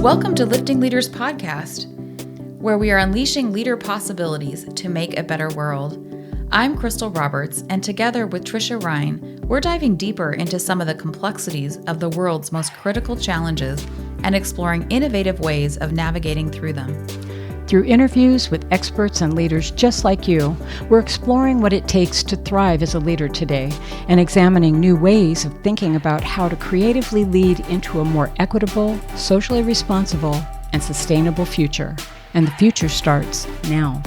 Welcome to Lifting Leaders Podcast, where we are unleashing leader possibilities to make a better world. I'm Crystal Roberts, and together with Trisha Ryan, we're diving deeper into some of the complexities of the world's most critical challenges and exploring innovative ways of navigating through them. Through interviews with experts and leaders just like you, we're exploring what it takes to thrive as a leader today and examining new ways of thinking about how to creatively lead into a more equitable, socially responsible, and sustainable future. And the future starts now.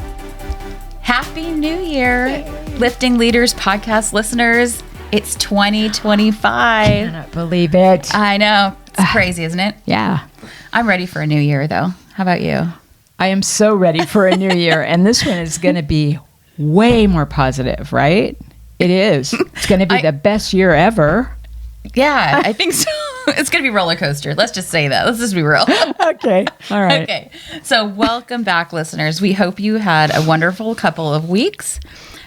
Happy New Year, Lifting Leaders Podcast listeners. It's 2025. I cannot believe it. I know. It's crazy, isn't it? Yeah. I'm ready for a new year, though. How about you? I am so ready for a new year, and this one is going to be way more positive, right? It is. It's going to be the best year ever. Yeah, I think so. It's going to be roller coaster. Let's just say that. Let's just be real. Okay. All right. Okay. So welcome back, listeners. We hope you had a wonderful couple of weeks.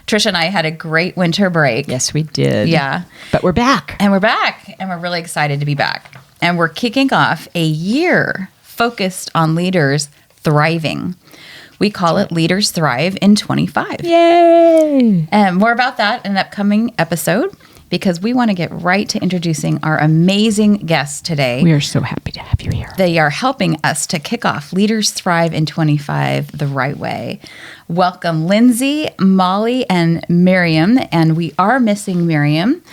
Trisha and I had a great winter break. Yes, we did. Yeah. But we're back. And we're back. And we're really excited to be back. And we're kicking off a year focused on leaders thriving. We call it Leaders Thrive in 25. Yay! And more about that in an upcoming episode, because we want to get right to introducing our amazing guests today. We are so happy to have you here. They are helping us to kick off Leaders Thrive in 25 the right way. Welcome Lindsay, Molly, and Miriam. And we are missing Miriam,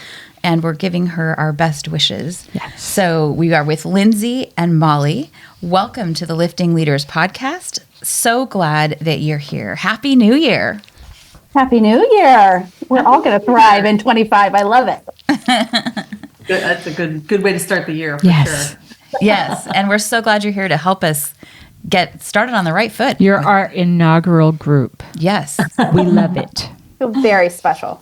and we're giving her our best wishes. Yes. So we are with Lindsay and Molly. Welcome to the Lifting Leaders Podcast. So glad that you're here. Happy New Year. Happy New Year. We're all going to thrive in 25. I love it. Good. That's a good way to start the year, for Yes. sure. Yes. And we're so glad you're here to help us get started on the right foot. You're our inaugural group. Yes. We love it. Very special.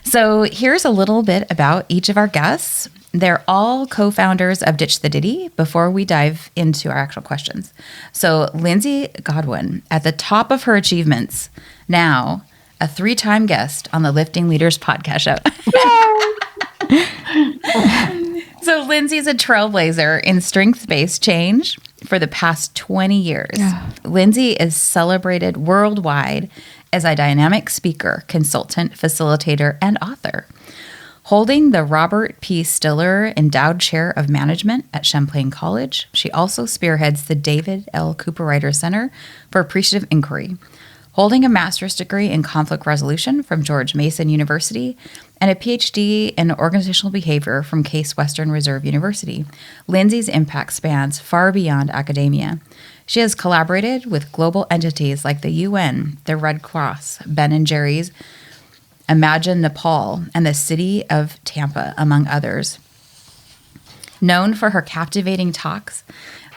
So here's a little bit about each of our guests. They're all co-founders of Ditch the Ditty before we dive into our actual questions. So Lindsay Godwin, at the top of her achievements, now a 3-time guest on the Lifting Leaders podcast show. So Lindsay is a trailblazer in strengths-based change for the past 20 years. Yeah. Lindsay is celebrated worldwide as a dynamic speaker, consultant, facilitator, and author. Holding the Robert P. Stiller Endowed Chair of Management at Champlain College, she also spearheads the David L. Cooper Ryder Center for Appreciative Inquiry. Holding a master's degree in conflict resolution from George Mason University and a PhD in organizational behavior from Case Western Reserve University, Lindsay's impact spans far beyond academia. She has collaborated with global entities like the UN, the Red Cross, Ben & Jerry's, Imagine Nepal, and the city of Tampa, among others. Known for her captivating talks,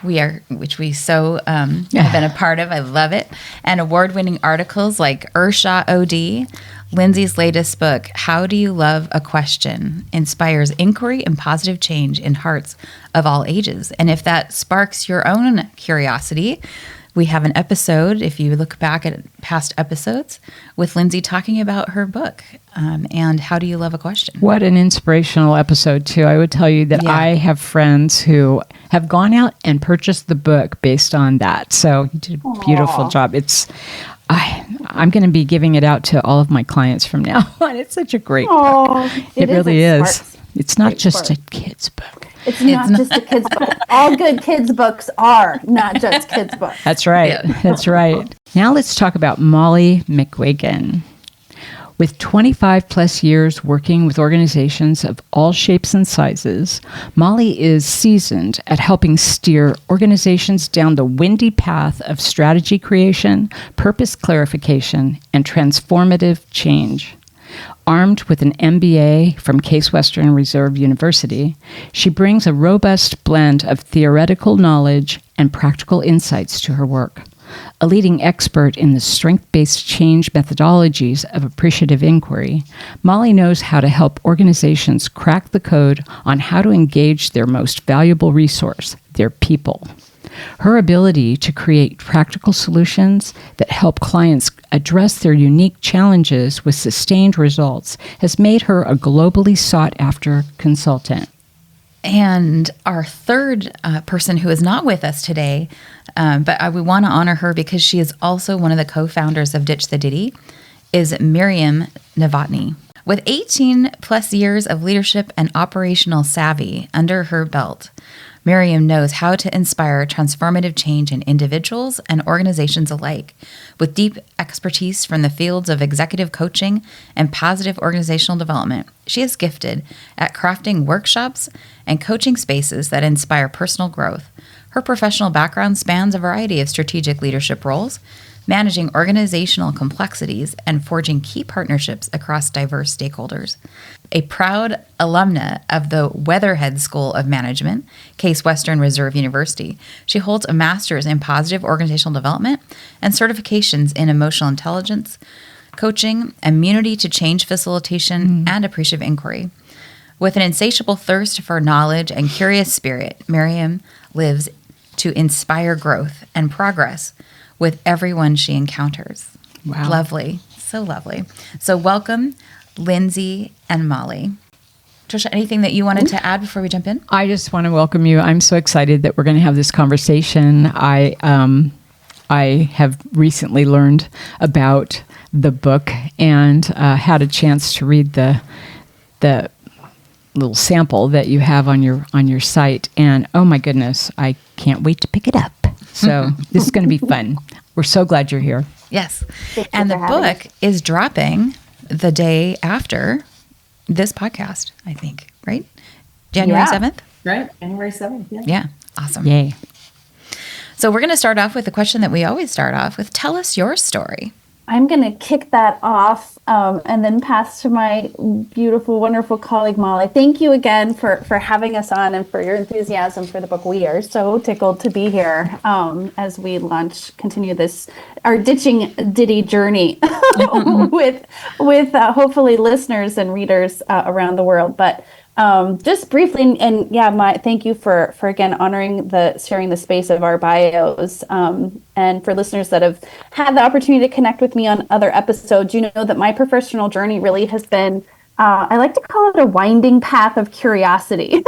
which we so have been a part of, I love it, and award-winning articles like Earthshot OD, Lindsay's latest book, How Do You Love a Question?, inspires inquiry and positive change in hearts of all ages. And if that sparks your own curiosity, we have an episode, if you look back at past episodes, with Lindsay talking about her book and How Do You Love a Question? What an inspirational episode, too. I would tell you that I have friends who have gone out and purchased the book based on that. So you did a beautiful job. I'm going to be giving it out to all of my clients from now on. It's such a great book. It really is. It's not just a kid's book. It's not just a kid's book. All good kids' books are not just kids' books. That's right. Yeah. That's right. Now let's talk about Molly McGuigan. With 25 plus years working with organizations of all shapes and sizes, Molly is seasoned at helping steer organizations down the windy path of strategy creation, purpose clarification, and transformative change. Armed with an MBA from Case Western Reserve University, she brings a robust blend of theoretical knowledge and practical insights to her work. A leading expert in the strength-based change methodologies of appreciative inquiry, Molly knows how to help organizations crack the code on how to engage their most valuable resource, their people. Her ability to create practical solutions that help clients address their unique challenges with sustained results has made her a globally sought-after consultant. And our third person who is not with us today, but we want to honor her because she is also one of the co-founders of Ditch the Ditty, is Miriam Novotny. With 18 plus years of leadership and operational savvy under her belt, Miriam knows how to inspire transformative change in individuals and organizations alike. With deep expertise from the fields of executive coaching and positive organizational development, she is gifted at crafting workshops and coaching spaces that inspire personal growth. Her professional background spans a variety of strategic leadership roles, managing organizational complexities and forging key partnerships across diverse stakeholders. A proud alumna of the Weatherhead School of Management, Case Western Reserve University, she holds a master's in positive organizational development and certifications in emotional intelligence, coaching, immunity to change facilitation, and appreciative inquiry. With an insatiable thirst for knowledge and curious spirit, Miriam lives to inspire growth and progress with everyone she encounters. Wow. Lovely. So lovely. So welcome, Lindsay and Molly. Trisha, anything that you wanted to add before we jump in? I just want to welcome you. I'm so excited that we're going to have this conversation. I have recently learned about the book and had a chance to read the little sample that you have on your site, and oh my goodness, I can't wait to pick it up. So this is going to be fun. We're so glad you're here. Yes. And the book is dropping the day after this podcast, I think, right? January 7th? Right, January 7th. Yeah. Yeah. Awesome. Yay. So we're going to start off with the question that we always start off with. Tell us your story. I'm going to kick that off and then pass to my beautiful, wonderful colleague, Molly. Thank you again for having us on and for your enthusiasm for the book. We are so tickled to be here as we continue our Ditching Ditty journey with hopefully listeners and readers around the world. But just briefly, and thank you for again honoring sharing the space of our bios, and for listeners that have had the opportunity to connect with me on other episodes, you know that my professional journey really has been, I like to call it a winding path of curiosity.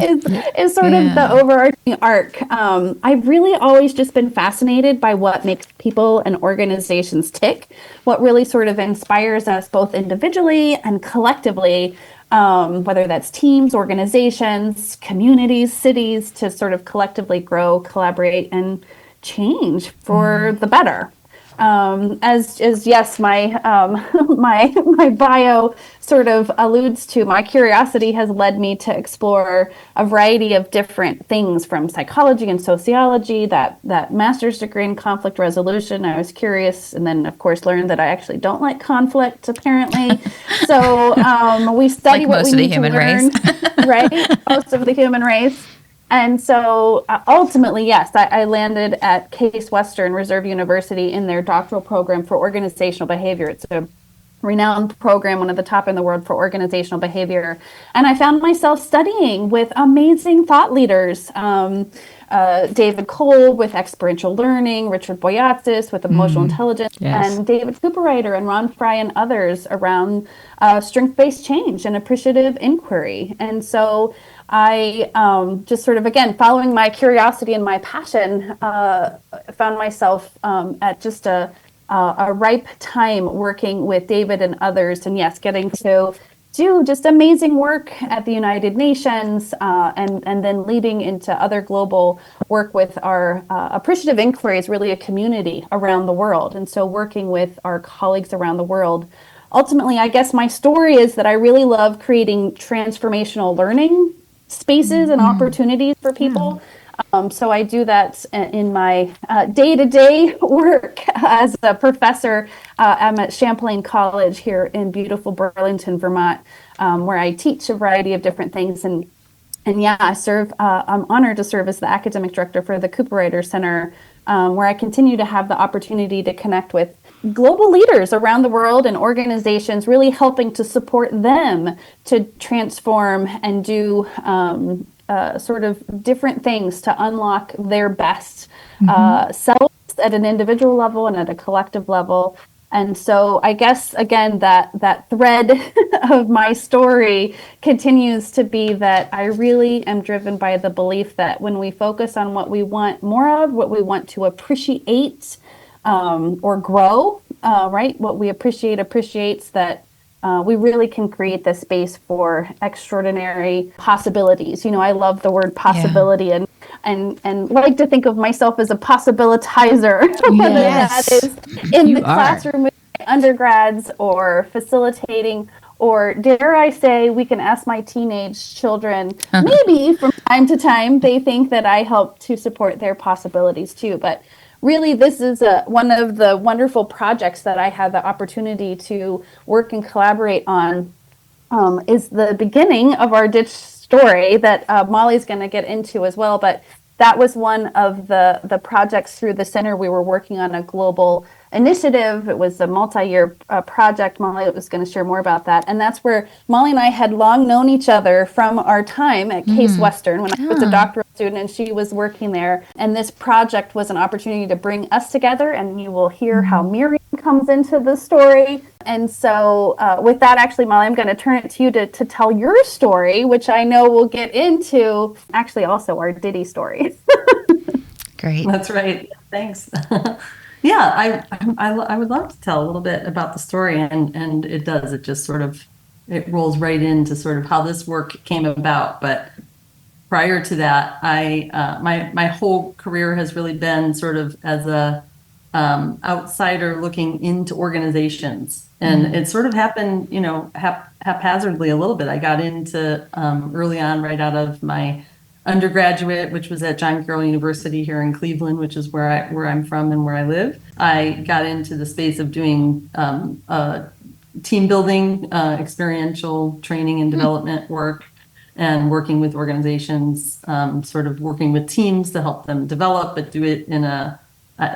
is sort of the overarching arc. I've really always just been fascinated by what makes people and organizations tick, what really sort of inspires us both individually and collectively. Whether that's teams, organizations, communities, cities, to sort of collectively grow, collaborate, and change for the better. As yes, my my bio sort of alludes to, my curiosity has led me to explore a variety of different things, from psychology and sociology, that master's degree in conflict resolution. I was curious, and then of course learned that I actually don't like conflict, apparently. So we study like what we need to learn, right? Most of the human race. And so ultimately, yes, I landed at Case Western Reserve University in their doctoral program for organizational behavior. It's a renowned program, one of the top in the world for organizational behavior. And I found myself studying with amazing thought leaders, David Cole with experiential learning, Richard Boyatzis with emotional intelligence, and David Cooperrider and Ron Fry and others around strength-based change and appreciative inquiry. And so I just sort of, again, following my curiosity and my passion, found myself at just a ripe time working with David and others, and yes, getting to do just amazing work at the United Nations, and then leading into other global work with our appreciative inquiry is really a community around the world. And so working with our colleagues around the world, ultimately, I guess my story is that I really love creating transformational learning spaces and opportunities for people. So I do that in my day-to-day work as a professor. I'm at Champlain College here in beautiful Burlington, Vermont, where I teach a variety of different things. And yeah, I'm honored to serve as the academic director for the Cooperrider Center, where I continue to have the opportunity to connect with global leaders around the world and organizations, really helping to support them to transform and do sort of different things to unlock their best selves at an individual level and at a collective level. And so I guess, again, that thread of my story continues to be that I really am driven by the belief that when we focus on what we want more of, what we want to appreciate or grow, right? What we appreciates that we really can create the space for extraordinary possibilities. I love the word possibility and like to think of myself as a possibilitizer, whether that is in the classroom with my undergrads or facilitating, or dare I say, we can ask my teenage children, maybe from time to time, they think that I help to support their possibilities too. But really, this is one of the wonderful projects that I had the opportunity to work and collaborate on, is the beginning of our Ditch story that Molly's going to get into as well. But that was one of the projects through the center. We were working on a global initiative. It was a multi-year project. Molly was going to share more about that. And that's where Molly and I had long known each other from our time at Case Western when I was a doctoral student and she was working there. And this project was an opportunity to bring us together. And you will hear how Miriam comes into the story. And so with that, actually, Molly, I'm going to turn it to you to tell your story, which I know we'll get into actually also our Ditty story. Great. That's right. Thanks. Yeah, I would love to tell a little bit about the story, and it does. It just sort of, it rolls right into sort of how this work came about. But prior to that, my whole career has really been sort of as a outsider looking into organizations, and it sort of happened, haphazardly a little bit. I got into early on, right out of my undergraduate, which was at John Carroll University here in Cleveland, which is where I'm from and where I live. I got into the space of doing team building, experiential training and development work, and working with organizations, sort of working with teams to help them develop, but do it in a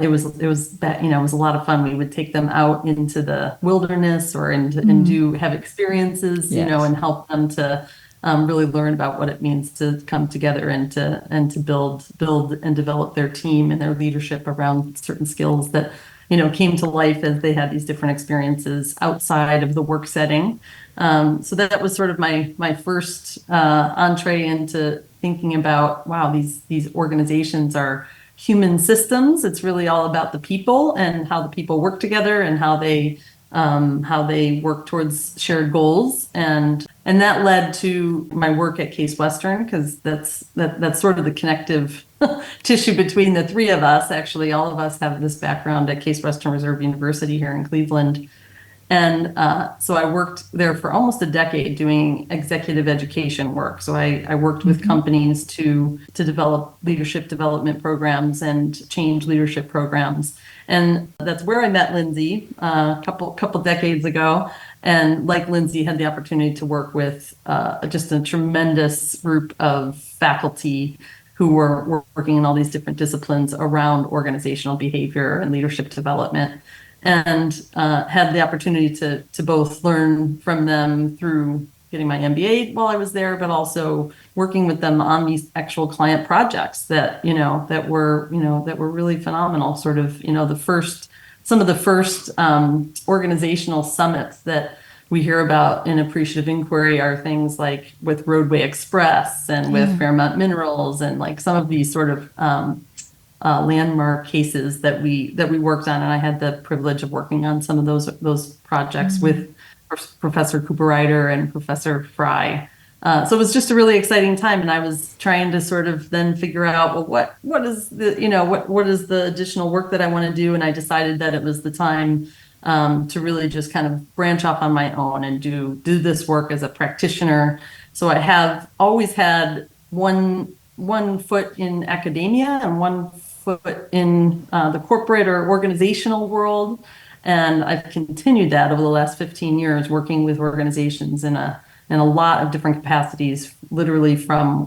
it was a lot of fun. We would take them out into the wilderness or and have experiences, and help them to really learn about what it means to come together and to build and develop their team and their leadership around certain skills that came to life as they had these different experiences outside of the work setting. So that was sort of my first entree into thinking about, wow, these organizations are human systems. It's really all about the people and how the people work together and how they work towards shared goals, and that led to my work at Case Western, because that's sort of the connective tissue between the three of us. Actually, all of us have this background at Case Western Reserve University here in Cleveland, and so I worked there for almost a decade doing executive education work. So I worked with companies to develop leadership development programs and change leadership programs. And that's where I met Lindsay a couple decades ago. And like Lindsay, had the opportunity to work with just a tremendous group of faculty who were working in all these different disciplines around organizational behavior and leadership development, and had the opportunity to both learn from them through getting my MBA while I was there, but also working with them on these actual client projects that were really phenomenal. Sort of some of the first organizational summits that we hear about in appreciative inquiry are things like with Roadway Express and with Fairmont Minerals, and like some of these sort of landmark cases that we worked on. And I had the privilege of working on some of those projects with Professor Cooper Ryder and Professor Fry. So it was just a really exciting time, and I was trying to sort of then figure out, well, what is the additional work that I want to do, and I decided that it was the time to really just kind of branch off on my own and do this work as a practitioner. So I have always had one foot in academia and one foot in the corporate or organizational world. And I've continued that over the last 15 years, working with organizations in a lot of different capacities, literally from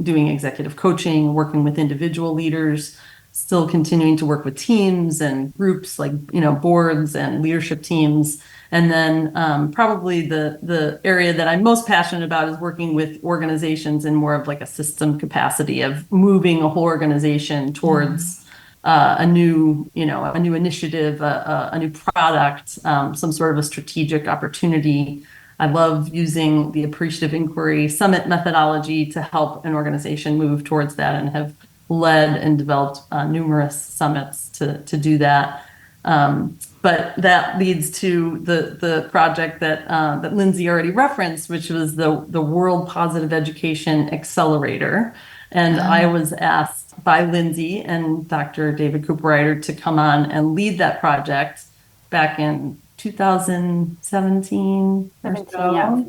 doing executive coaching, working with individual leaders, still continuing to work with teams and groups like, boards and leadership teams. And then probably the area that I'm most passionate about is working with organizations in more of like a system capacity of moving a whole organization towards a new initiative, a new product, some sort of a strategic opportunity. I love using the appreciative inquiry summit methodology to help an organization move towards that, and have led and developed numerous summits to do that. But that leads to the project that Lindsay already referenced, which was the World Positive Education Accelerator. And I was asked by Lindsay and Dr. David Cooperrider to come on and lead that project back in 2017 or so.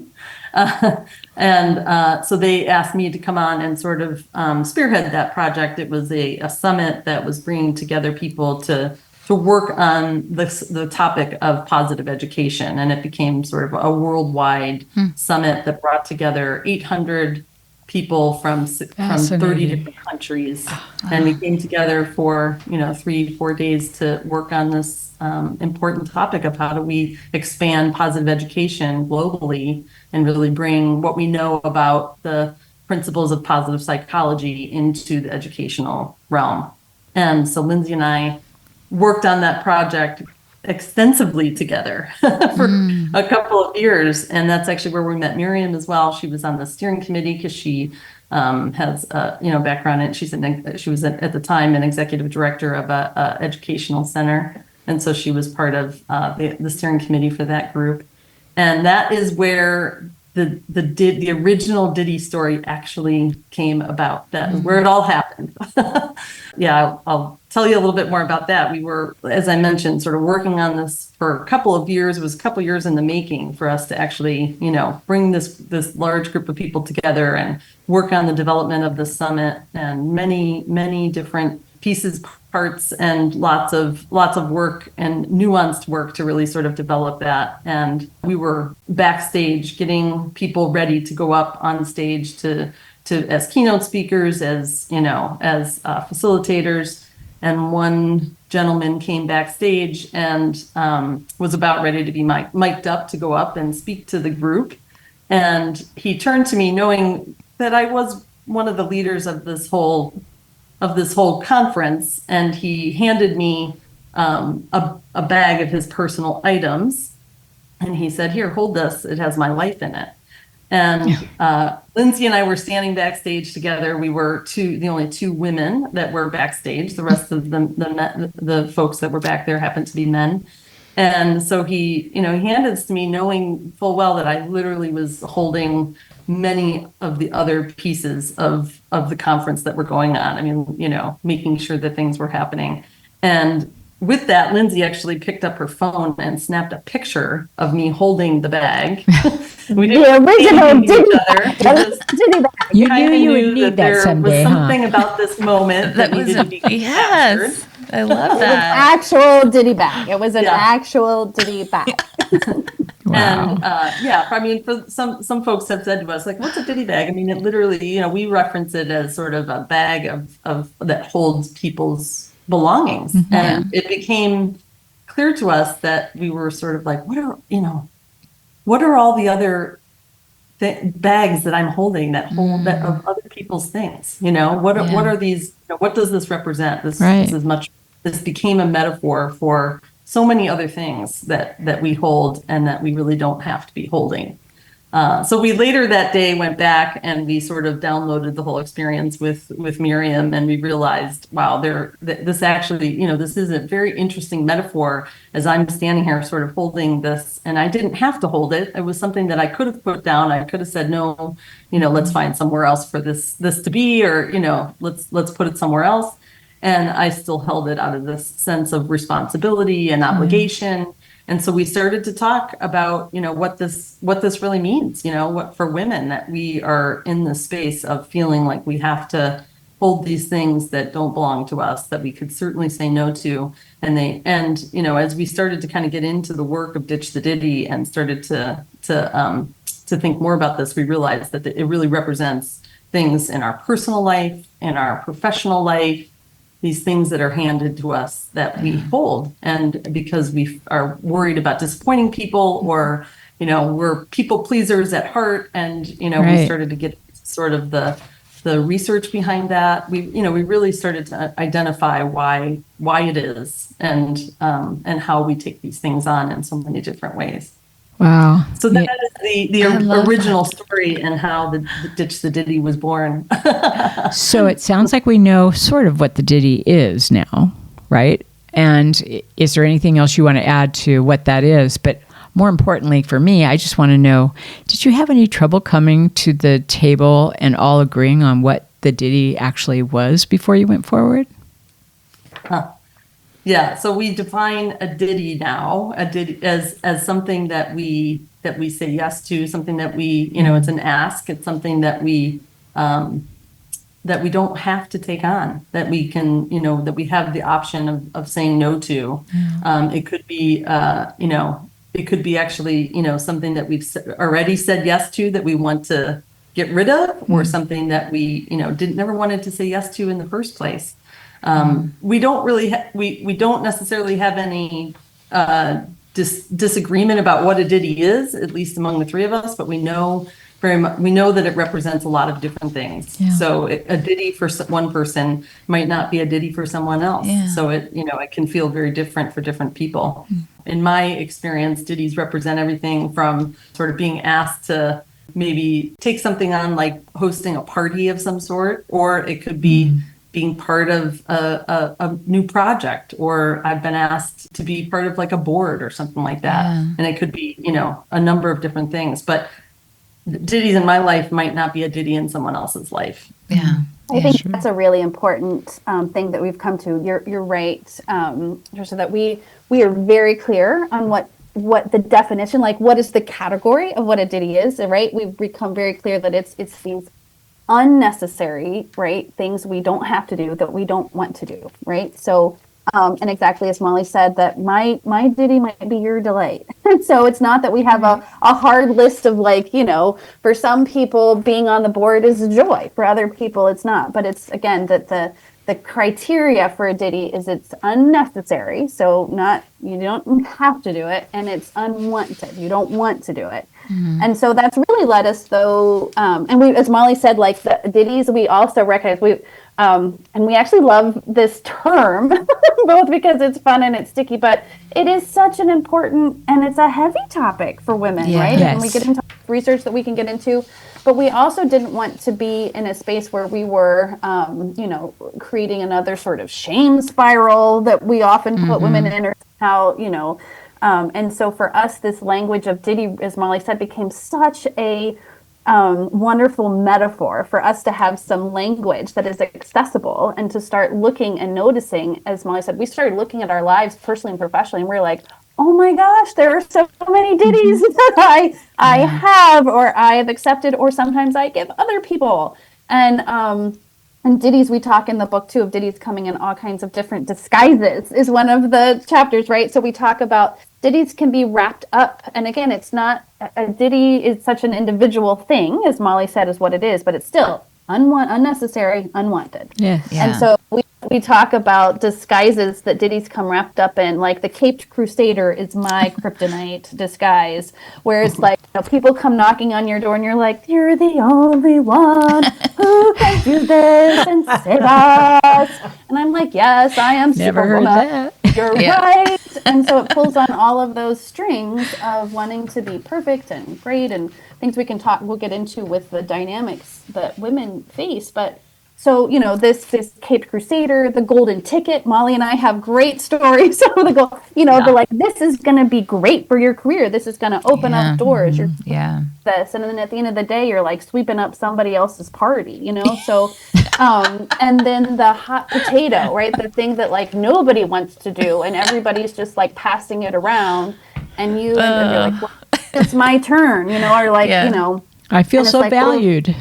And so they asked me to come on and sort of spearhead that project. It was a summit that was bringing together people to work on the topic of positive education. And it became sort of a worldwide summit that brought together 800 people from 30 different countries. And we came together for 3-4 days to work on this important topic of how do we expand positive education globally and really bring what we know about the principles of positive psychology into the educational realm. And so Lindsay and I worked on that project extensily together for a couple of years. And that's actually where we met Miriam as well. She was on the steering committee because she has background in, she was at the time an executive director of a educational center. And so she was part of the steering committee for that group. And that is where the original Ditty story actually came about. That is where it all happened. Yeah, I'll tell you a little bit more about that. We were, as I mentioned, sort of working on this for a couple of years. It was a couple of years in the making for us to actually, bring this large group of people together and work on the development of the summit, and many, many different pieces, parts, and lots of work and nuanced work to really sort of develop that. And we were backstage getting people ready to go up on stage to as keynote speakers, as facilitators. And one gentleman came backstage and was about ready to be mic'd up to go up and speak to the group. And he turned to me, knowing that I was one of the leaders of this whole conference, and he handed me a bag of his personal items, and he said, "Here, hold this. It has my life in it." And Lindsay and I were standing backstage together. We were the only two women that were backstage. The rest of the folks that were back there happened to be men. And so he handed this to me, knowing full well that I literally was holding many of the other pieces of the conference that were going on. I mean, making sure that things were happening. And with that, Lindsay actually picked up her phone and snapped a picture of me holding the bag. We didn't the original Ditty bag. You knew you would need that someday, there was something about this moment that needed to be captured. Yes, I love that. Actual Ditty bag. It was an actual Ditty bag. Wow. And I mean, for some folks have said to us, like, "What's a Ditty bag?" I mean, it literally, we reference it as sort of a bag of that holds people's belongings. Mm-hmm. And it became clear to us that we were sort of like, what are all the other bags that I'm holding that hold that of other people's things? What are these? What does this represent? This became a metaphor for so many other things that we hold and that we really don't have to be holding. So we later that day went back and we sort of downloaded the whole experience with Miriam, and we realized, wow, this actually, this is a very interesting metaphor as I'm standing here sort of holding this, and I didn't have to hold it. It was something that I could have put down. I could have said, no, let's find somewhere else for this to be, or, let's put it somewhere else. And I still held it out of this sense of responsibility and obligation. And so we started to talk about, what this really means, what for women, that we are in the space of feeling like we have to hold these things that don't belong to us, that we could certainly say no to. And as we started to kind of get into the work of Ditch the Ditty and started to think more about this, we realized that it really represents things in our personal life, in our professional life, these things that are handed to us that we hold. And because we are worried about disappointing people, or, we're people pleasers at heart. And, we started to get sort of the the research behind that. We really started to identify why it is, and how we take these things on in so many different ways. Wow. So that is the original story and how the Ditch the Ditty was born. So it sounds like we know sort of what the ditty is now, right? And is there anything else you want to add to what that is? But more importantly for me, I just want to know, did you have any trouble coming to the table and all agreeing on what the ditty actually was before you went forward? Yeah, so we define a ditty now, as something that we say yes to, something that we, it's an ask, it's something that we don't have to take on, that we can, that we have the option of saying no to. It could be, it could be actually, something that we've already said yes to that we want to get rid of, or something that we, never wanted to say yes to in the first place. We don't really, we don't necessarily have any disagreement about what a ditty is, at least among the three of us, but we know that it represents a lot of different things. Yeah. So a ditty for one person might not be a ditty for someone else. Yeah. So it can feel very different for different people. In my experience, ditties represent everything from sort of being asked to maybe take something on, like hosting a party of some sort, or it could be being part of a new project, or I've been asked to be part of like a board or something like that. Yeah. And it could be, a number of different things, but ditties in my life might not be a ditty in someone else's life. Yeah. I think that's a really important thing that we've come to. You're right. So that we are very clear on what the definition, like what is the category of what a ditty is, right? We've become very clear that it's these unnecessary, right, things we don't have to do, that we don't want to do, right? So, and exactly as Molly said, that my ditty might be your delight. So it's not that we have a hard list of, like, for some people being on the board is a joy, for other people it's not. But it's, again, that the criteria for a ditty is it's unnecessary, so you don't have to do it, and it's unwanted, you don't want to do it. And so that's really led us, though, and we, as Molly said, like the ditties, we also recognize and we actually love this term, both because it's fun and it's sticky, but it is such an important, and it's a heavy topic for women, right? Yes. And we get into research that we can get into, but we also didn't want to be in a space where we were, creating another sort of shame spiral that we often put women in, or how, and so for us, this language of ditty, as Molly said, became such a wonderful metaphor for us to have some language that is accessible, and to start looking and noticing, as Molly said, we started looking at our lives personally and professionally, and we're like, oh my gosh, there are so many ditties that I have, or I have accepted, or sometimes I give other people. And ditties, we talk in the book too of ditties coming in all kinds of different disguises, is one of the chapters, right? So we talk about ditties can be wrapped up. And again, it's not, a ditty is such an individual thing, as Molly said, is what it is, but it's still unnecessary, unwanted. Yes. Yeah. And so we talk about disguises that ditties come wrapped up in, like the Caped Crusader is my kryptonite disguise, where it's like, people come knocking on your door and you're like, you're the only one who can do this and save us. And I'm like, yes, I am. Never heard that. You're right. And so it pulls on all of those strings of wanting to be perfect and great, and things we'll get into with the dynamics that women face. But so, this Caped Crusader, the golden ticket, Molly and I have great stories. So they're like, this is going to be great for your career. This is going to open up doors. This. And then at the end of the day, you're like sweeping up somebody else's party, So, and then the hot potato, right? The thing that like nobody wants to do, and everybody's just like passing it around, and you're like, well, it's my turn, or like, I feel so like, valued.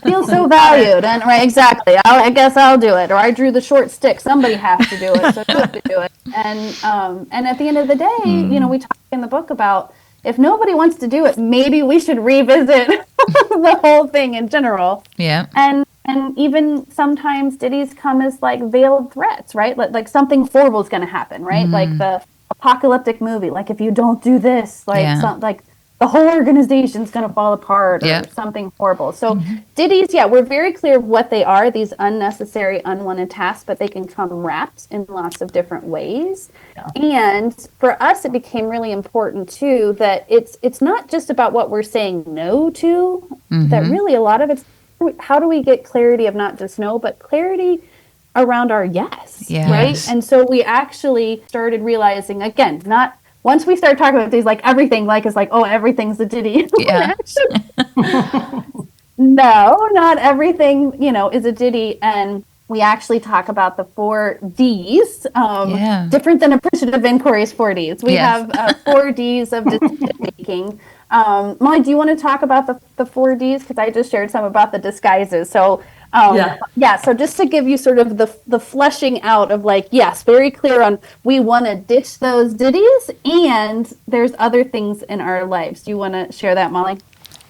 Feel so valued, and right, exactly. I guess I'll do it, or I drew the short stick. Somebody has to do it, so you have to do it. And at the end of the day, we talk in the book about, if nobody wants to do it, maybe we should revisit the whole thing in general. Yeah. And even sometimes ditties come as like veiled threats, right? Like something horrible is going to happen, right? Like the apocalyptic movie, like if you don't do this, like the whole organization's going to fall apart or something horrible. So ditties, we're very clear of what they are, these unnecessary, unwanted tasks, but they can come wrapped in lots of different ways. Yeah. And for us, it became really important too, that it's not just about what we're saying no to, that really a lot of it's, how do we get clarity of not just no, but clarity around our yes, right? And so we actually started realizing, again, not once we start talking about these, like everything, like is like, oh, everything's a ditty. Yeah. No, not everything, is a ditty. And we actually talk about the 4 Ds, different than appreciative inquiries, 4 Ds. We have 4 Ds of decision making. Molly, do you want to talk about the 4 Ds? Because I just shared some about the disguises. So so just to give you sort of the fleshing out of like, yes, very clear on we want to ditch those ditties and there's other things in our lives. Do you want to share that, Molly?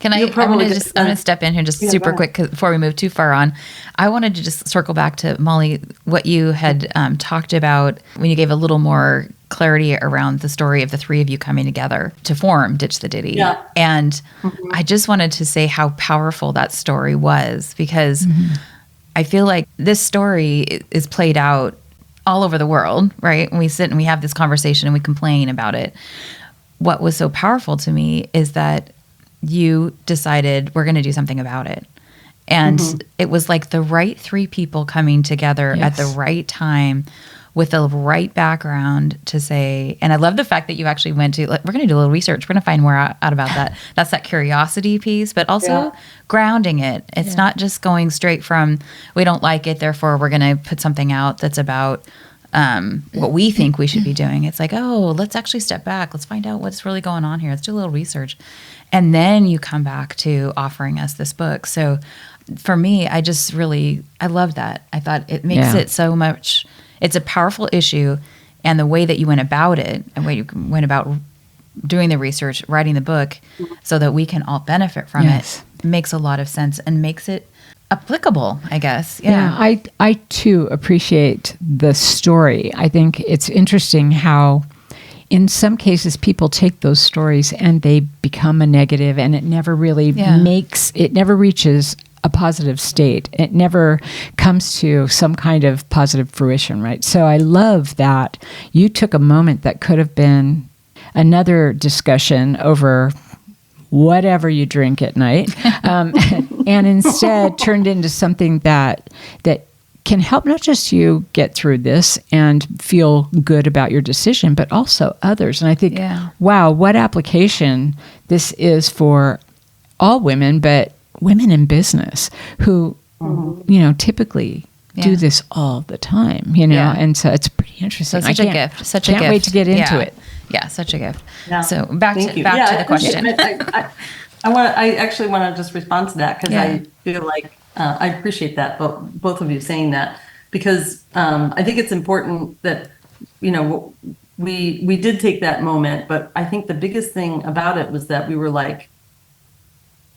I'm going to step in here just super quick before we move too far on. I wanted to just circle back to Molly, what you had talked about when you gave a little more clarity around the story of the 3 of you coming together to form Ditch the Ditty. Yeah. And I just wanted to say how powerful that story was, because I feel like this story is played out all over the world, right? And we sit and we have this conversation and we complain about it. What was so powerful to me is that you decided we're going to do something about it. And it was like the right 3 people coming together at the right time with the right background to say, and I love the fact that you actually went to, like, we're going to do a little research. We're going to find more out about that. That's that curiosity piece, but also grounding it. It's not just going straight from, we don't like it, therefore we're going to put something out that's about what we think we should be doing. It's like, oh, let's actually step back. Let's find out what's really going on here. Let's do a little research. And then you come back to offering us this book. So for me, I love that. I thought it makes it so much, it's a powerful issue, and the way that you went about it and the way you went about doing the research, writing the book so that we can all benefit from it makes a lot of sense and makes it applicable, I guess. I too appreciate the story. I think it's interesting how in some cases people take those stories and they become a negative, and it never really it never reaches a positive state. It never comes to some kind of positive fruition, right? So I love that you took a moment that could have been another discussion over whatever you drink at night, and instead turned into something that can help not just you get through this and feel good about your decision, but also others. And I think, wow, what application this is for all women, but women in business who, typically do this all the time, and so it's pretty interesting. So such a gift. Can't wait to get into it. Yeah, such a gift. Yeah. So back to the question. I actually want to just respond to that, because I feel like I appreciate that, both of you saying that, because I think it's important that, we did take that moment, but I think the biggest thing about it was that we were like,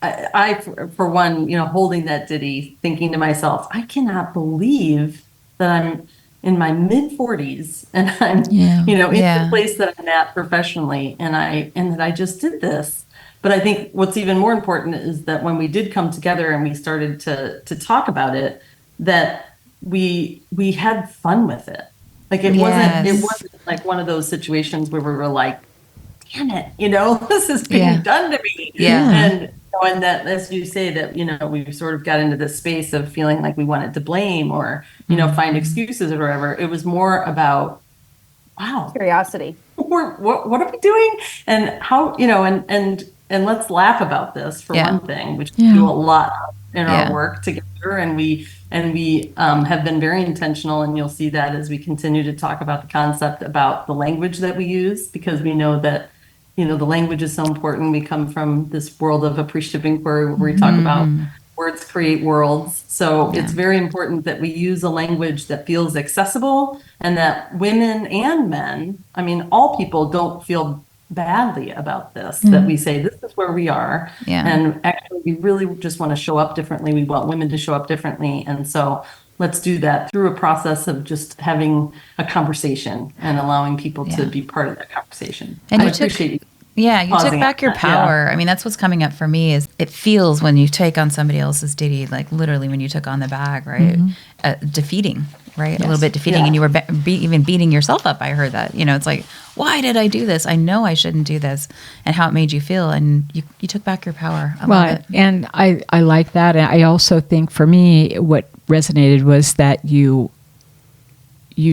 I for one, holding that ditty, thinking to myself, I cannot believe that I'm in my mid 40s and I'm, in the place that I'm at professionally, and that I just did this. But I think what's even more important is that when we did come together and we started to talk about it, that we had fun with it. Like it wasn't like one of those situations where we were like, damn it, this is being done to me. Yeah. And that, as you say, that, we sort of got into this space of feeling like we wanted to blame or, find excuses or whatever. It was more about, wow, curiosity. What are we doing? And how, and let's laugh about this for one thing, which we do a lot in our work together. And we have been very intentional, and you'll see that as we continue to talk about the concept about the language that we use, because we know that, the language is so important. We come from this world of appreciative inquiry where we talk about words create worlds. So it's very important that we use a language that feels accessible, and that women and men, all people, don't feel badly about this, that we say, this is where we are. Yeah. And actually, we really just want to show up differently. We want women to show up differently. And so let's do that through a process of just having a conversation and allowing people to be part of that conversation. And I appreciate you. Yeah, you took pausing back on your that, yeah. power. I mean, that's what's coming up for me is it feels when you take on somebody else's ditty, like literally when you took on the bag, right? Defeating, right? A little bit defeating. Yeah. And you were even beating yourself up. I heard that. It's like, why did I do this? I know I shouldn't do this. And how it made you feel. And you took back your power. I love it. And I like that. And I also think for me, what resonated was that you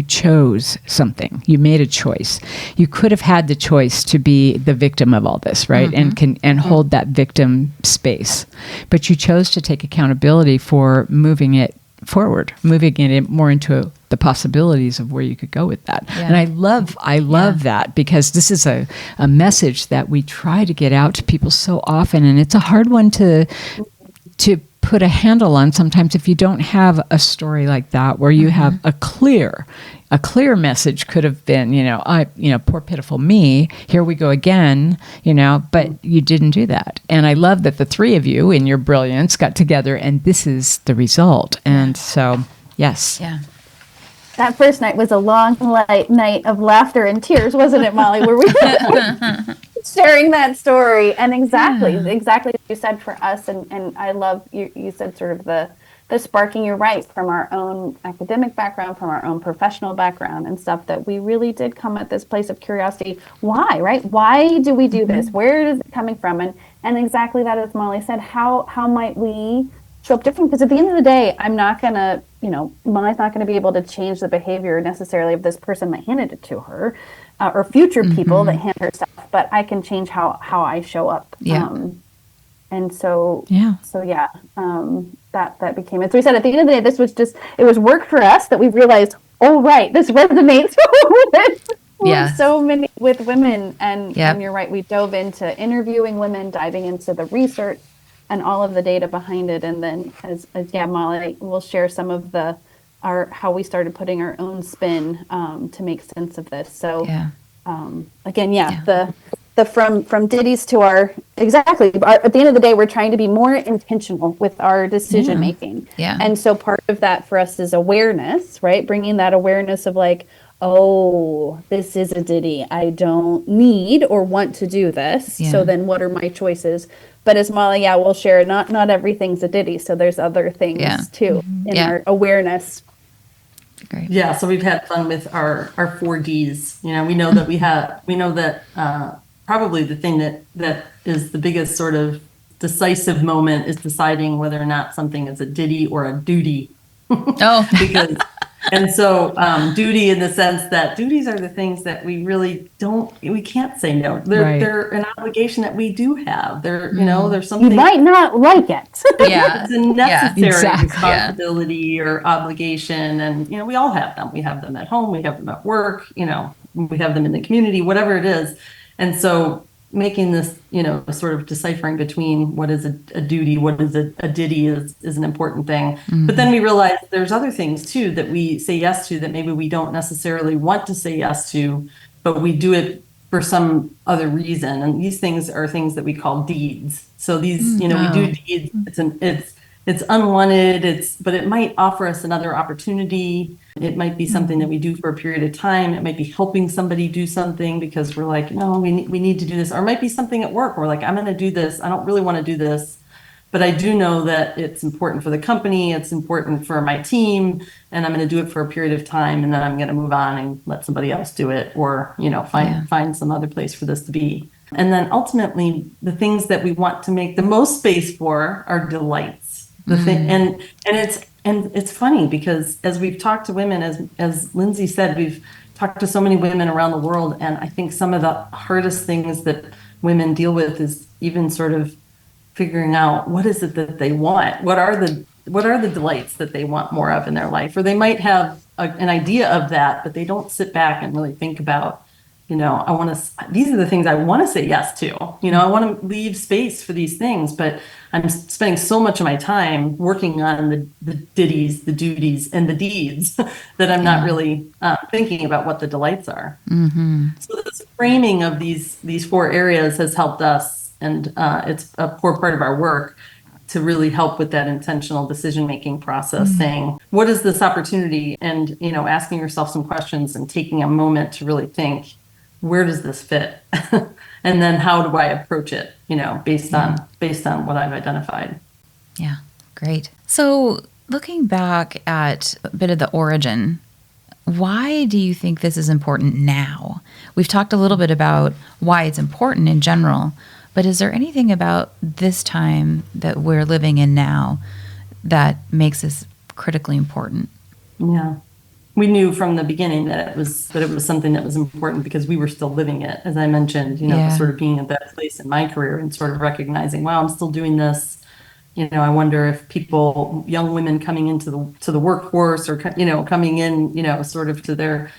chose something. You made a choice. You could have had the choice to be the victim of all this, right? And hold that victim space. But you chose to take accountability for moving it forward, moving it more into the possibilities of where you could go with that. Yeah. And I love that, because this is a message that we try to get out to people so often, and it's a hard one to put a handle on sometimes if you don't have a story like that where you have a clear message. Could have been, poor pitiful me, here we go again, but you didn't do that. And I love that the three of you in your brilliance got together and this is the result. And so, yes. Yeah. That first night was a long night of laughter and tears, wasn't it, Molly? Where we sharing that story, and exactly what you said for us, and I love you said sort of the sparking. You're right, from our own academic background, from our own professional background and stuff, that we really did come at this place of curiosity. Why, right? Why do we do this? Where is it coming from? And exactly that, as Molly said, how might we show up different? Because at the end of the day, I'm not going to, Molly's not going to be able to change the behavior necessarily of this person that handed it to her, or future people that hand her stuff, but I can change how I show up. Yeah. And so, that became it. So we said at the end of the day, this was it was work for us that we realized, oh, right, this resonates with women. And you're right, we dove into interviewing women, diving into the research and all of the data behind it. And then as Molly will share some of how we started putting our own spin to make sense of this. So the from ditties to at the end of the day, we're trying to be more intentional with our decision making. Yeah. And so part of that for us is awareness, right? Bringing that awareness of like, oh, this is a ditty. I don't need or want to do this. Yeah. So then what are my choices? But as Molly, we'll share, not everything's a ditty. So there's other things too in our awareness. Great. Yeah, so we've had fun with our 4Ds. We know that probably the thing that is the biggest sort of decisive moment is deciding whether or not something is a ditty or a duty. Oh, And so duty, in the sense that duties are the things that we really we can't say no. They're an obligation that we do have. There's something. You might not like it. It's a necessary responsibility or obligation. And, we all have them. We have them at home. We have them at work. We have them in the community, whatever it is. And so making this, sort of deciphering between what is a duty, what is a ditty is an important thing. But then we realize there's other things too that we say yes to that maybe we don't necessarily want to say yes to, but we do it for some other reason. And these things are things that we call deeds. So these, we do deeds. It's unwanted. But it might offer us another opportunity. It might be something that we do for a period of time. It might be helping somebody do something because we're like, no, we need to do this. Or it might be something at work. We're like, I'm going to do this. I don't really want to do this, but I do know that it's important for the company. It's important for my team, and I'm going to do it for a period of time, and then I'm going to move on and let somebody else do it, or find some other place for this to be. And then ultimately, the things that we want to make the most space for are delights. The thing, and it's funny because as we've talked to women, as Lindsay said, we've talked to so many women around the world, and I think some of the hardest things that women deal with is even sort of figuring out what is it that they want. What are the delights that they want more of in their life? Or they might have an idea of that, but they don't sit back and really think about, these are the things I want to say yes to. I want to leave space for these things, but I'm spending so much of my time working on the ditties, the duties, and the deeds that I'm not really thinking about what the delights are. So this framing of these 4 areas has helped us, and it's a core part of our work to really help with that intentional decision-making process, saying, what is this opportunity? And, asking yourself some questions and taking a moment to really think, where does this fit? and then how do I approach it, based on what I've identified. Yeah, great. So looking back at a bit of the origin, why do you think this is important now? We've talked a little bit about why it's important in general, but is there anything about this time that we're living in now that makes this critically important? Yeah. We knew from the beginning that it was something that was important because we were still living it. As I mentioned, sort of being at that place in my career and sort of recognizing, wow, I'm still doing this. I wonder if young women coming into the workforce or, coming in, sort of to their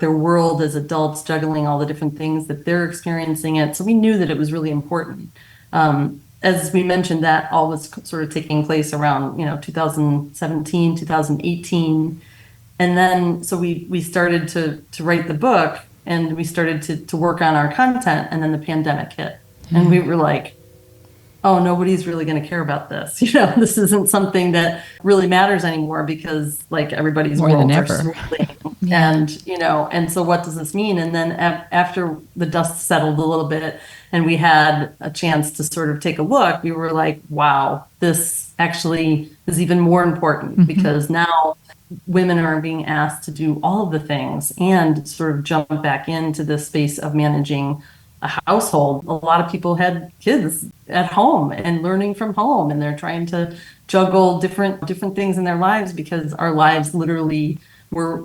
world as adults, juggling all the different things that they're experiencing it. So we knew that it was really important. As we mentioned, that all was sort of taking place around, 2017, 2018. And then, so we started to write the book, and we started to work on our content, and then the pandemic hit. And we were like, oh, nobody's really going to care about this. This isn't something that really matters anymore because everybody's worlds are swirling. And so what does this mean? And then after the dust settled a little bit and we had a chance to sort of take a look, we were like, wow, this actually is even more important because now women are being asked to do all of the things and sort of jump back into this space of managing a household. A lot of people had kids at home and learning from home, and they're trying to juggle different things in their lives because our lives literally were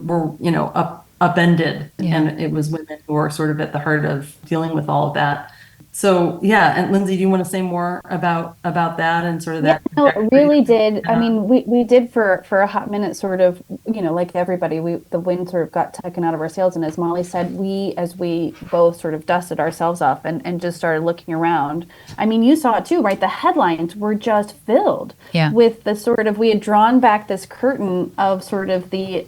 upended, and it was women who were sort of at the heart of dealing with all of that. So and Lindsay, do you want to say more about that and sort of that? No, it really did. I mean, we did for a hot minute, sort of, like everybody, the wind sort of got taken out of our sails. And as Molly said, as we both sort of dusted ourselves off and just started looking around. I mean, you saw it too, right? The headlines were just filled with the sort of, we had drawn back this curtain of sort of the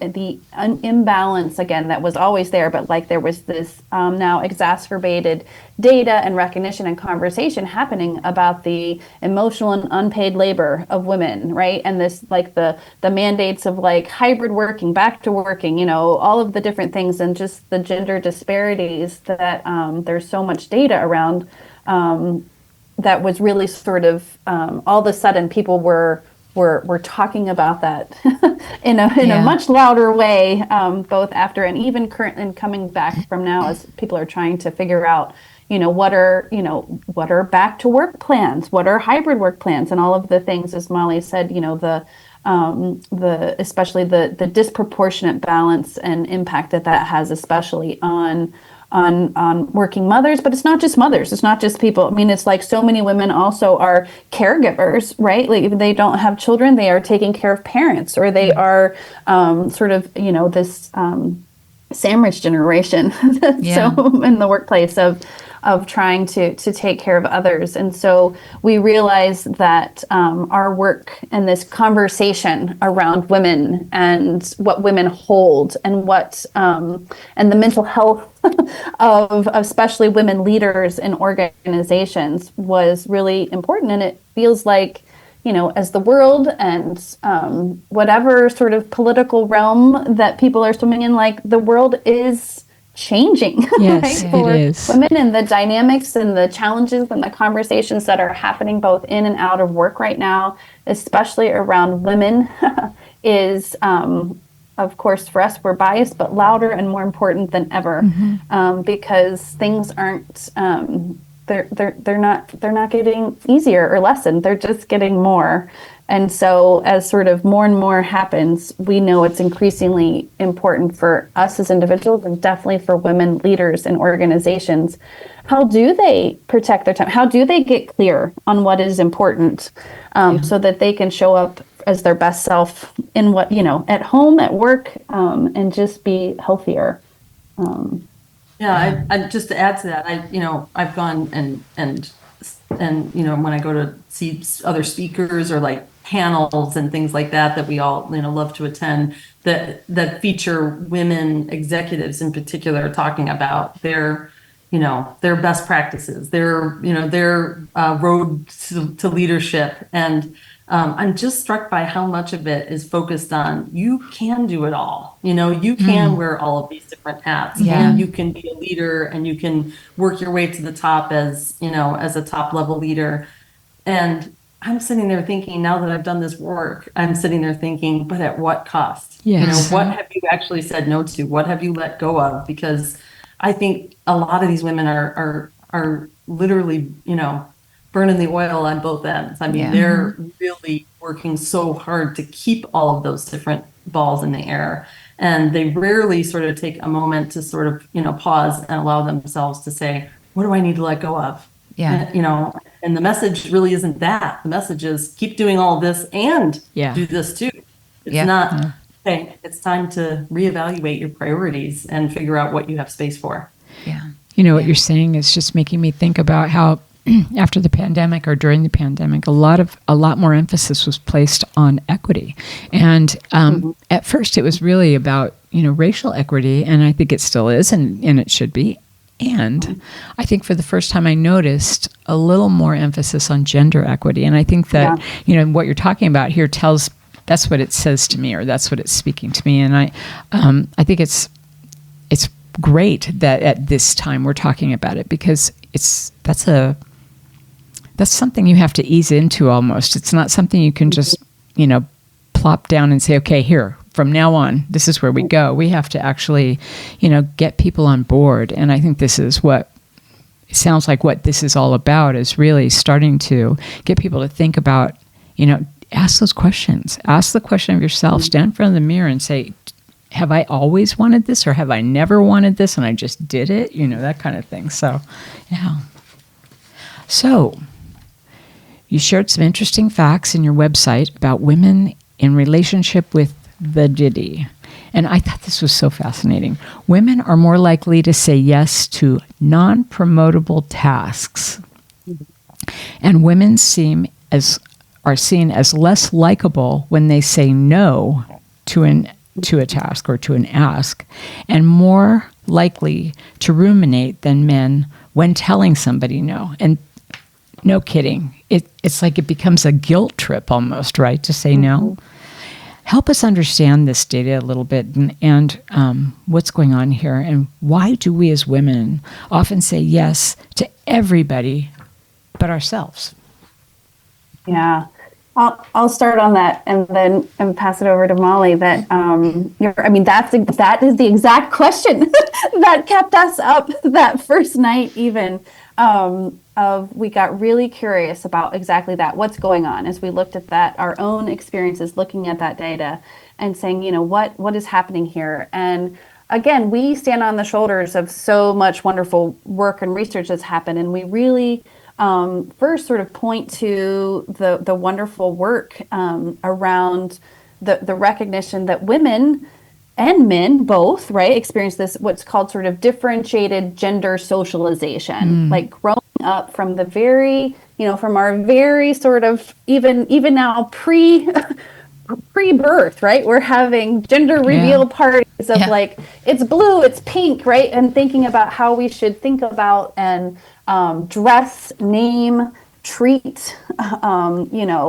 imbalance again that was always there, but there was this now exacerbated data and recognition and conversation happening about the emotional and unpaid labor of women, right? And this the mandates of hybrid working, back to working, all of the different things, and just the gender disparities that there's so much data around that was really sort of all of a sudden people were talking about that in a much louder way, both after and even current and coming back from now as people are trying to figure out what are back to work plans, what are hybrid work plans, and all of the things, as Molly said, especially the disproportionate balance and impact that has, especially on working mothers. But it's not just mothers, it's not just people. I mean, it's so many women also are caregivers, right? They don't have children, they are taking care of parents, or they are sort of this sandwich generation so in the workplace of trying to take care of others. And so we realize that our work and this conversation around women and what women hold and what and the mental health of especially women leaders in organizations was really important. And it feels like, as the world and whatever sort of political realm that people are swimming in, the world is changing, yes, right? For it is. Women, and the dynamics and the challenges and the conversations that are happening both in and out of work right now, especially around women, is, of course, for us, we're biased, but louder and more important than ever, because things aren't, they're not getting easier or lessened. They're just getting more. And so as sort of more and more happens, we know it's increasingly important for us as individuals, and definitely for women leaders in organizations. How do they protect their time? How do they get clear on what is important, so that they can show up as their best self in what, at home, at work, and just be healthier? I just to add to that, I've gone and when I go to see other speakers or panels and things like that we all love to attend, that feature women executives in particular talking about their their best practices, their road to leadership. And I'm just struck by how much of it is focused on, you can do it all. You can wear all of these different hats, and you can be a leader, and you can work your way to the top as a top level leader. And I'm sitting there thinking, now that I've done this work, I'm sitting there thinking, but at what cost? Yes. What have you actually said no to? What have you let go of? Because I think a lot of these women are literally, burning the oil on both ends. I mean, they're really working so hard to keep all of those different balls in the air. And they rarely sort of take a moment to sort of, pause and allow themselves to say, what do I need to let go of? Yeah. And the message really isn't that. The message is keep doing all this and do this too. It's not, okay, it's time to reevaluate your priorities and figure out what you have space for. Yeah. What you're saying is just making me think about how after the pandemic or during the pandemic, a lot more emphasis was placed on equity. And at first it was really about, racial equity, and I think it still is, and it should be. And I think for the first time I noticed a little more emphasis on gender equity. And I think that, what you're talking about here that's what it says to me, or that's what it's speaking to me. And I think it's great that at this time we're talking about it, because that's something you have to ease into almost. It's not something you can just, plop down and say, okay, here, from now on, this is where we go. We have to actually, get people on board. And I think this is it sounds like what this is all about, is really starting to get people to think about, ask those questions. Ask the question of yourself, stand in front of the mirror and say, have I always wanted this, or have I never wanted this and I just did it? That kind of thing. So, yeah. So, you shared some interesting facts in your website about women in relationship with the ditty. And I thought this was so fascinating. Women are more likely to say yes to non-promotable tasks. And women are seen as less likable when they say no to a task or to an ask, and more likely to ruminate than men when telling somebody no. And no kidding. It's like it becomes a guilt trip almost, right, to say no. Help us understand this data a little bit, and what's going on here, and why do we as women often say yes to everybody but ourselves? Yeah. I'll start on that and then pass it over to Molly. That that is the exact question that kept us up that first night. Even we got really curious about exactly that. What's going on as we looked at that, our own experiences, looking at that data, and saying, what is happening here? And again, we stand on the shoulders of so much wonderful work and research that's happened, and we really. First sort of point to the wonderful work around the recognition that women and men both, right, experience this, what's called sort of differentiated gender socialization, like growing up from the very, from our very sort of even now pre-birth, right? We're having gender reveal parties of like, it's blue, it's pink, right? And thinking about how we should think about and dress, name, treat,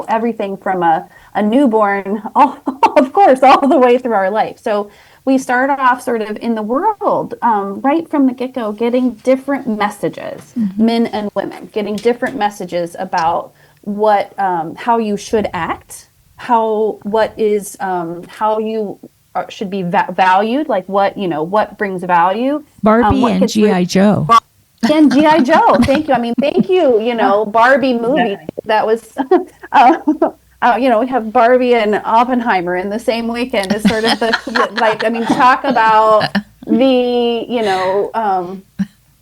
everything from a newborn, of course, all the way through our life. So we start off sort of in the world, right from the get-go, getting different messages, men and women, getting different messages about what, how you should act, how you should be valued, like what brings value. Barbie and G.I. Joe. And G.I. Joe, thank you. I mean, thank you, Barbie movie. That was, we have Barbie and Oppenheimer in the same weekend is sort of talk about the,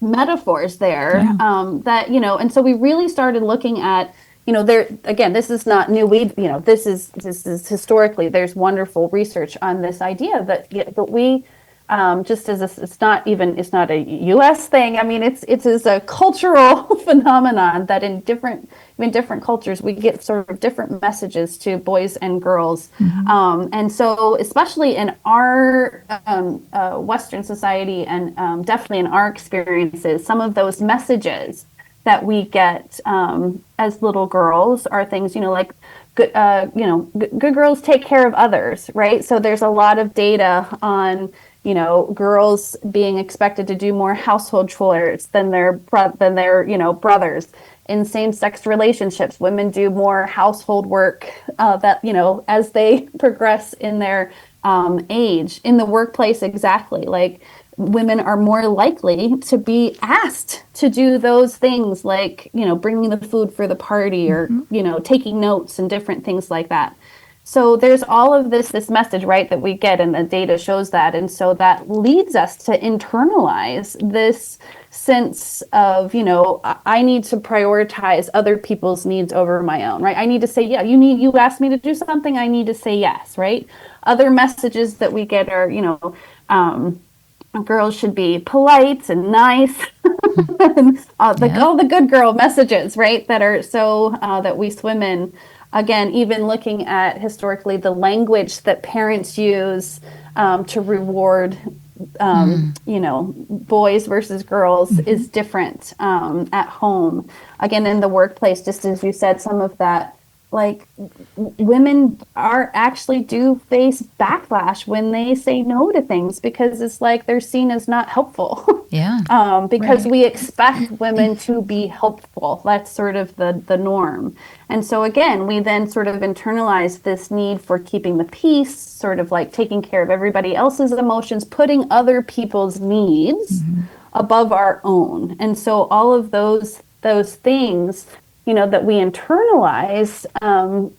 metaphors there that, and so we really started looking at, there, again, this is not new. This is historically, there's wonderful research on this idea that we just as it's not a U.S. thing. I mean, it's a cultural phenomenon that in different cultures we get sort of different messages to boys and girls, and so especially in our Western society and definitely in our experiences, some of those messages that we get as little girls are things, like good, good girls take care of others, right? So there's a lot of data on, girls being expected to do more household chores than their brothers. In same-sex relationships, women do more household work as they progress in their age. In the workplace, exactly, like women are more likely to be asked to do those things, like bringing the food for the party or taking notes and different things like that. So there's all of this message, right, that we get, and the data shows that. And so that leads us to internalize this sense of, I need to prioritize other people's needs over my own, right? I need to say, yeah, you asked me to do something, I need to say yes, right? Other messages that we get are, girls should be polite and nice, and all the good girl messages, right, that are so that we swim in. Again, even looking at historically the language that parents use to reward, boys versus girls is different at home. Again, in the workplace, just as you said, some of that, like women do face backlash when they say no to things, because it's like they're seen as not helpful. Yeah. Because we expect women to be helpful. That's sort of the norm. And so again, we then sort of internalize this need for keeping the peace, sort of like taking care of everybody else's emotions, putting other people's needs above our own. And so all of those things, that we internalize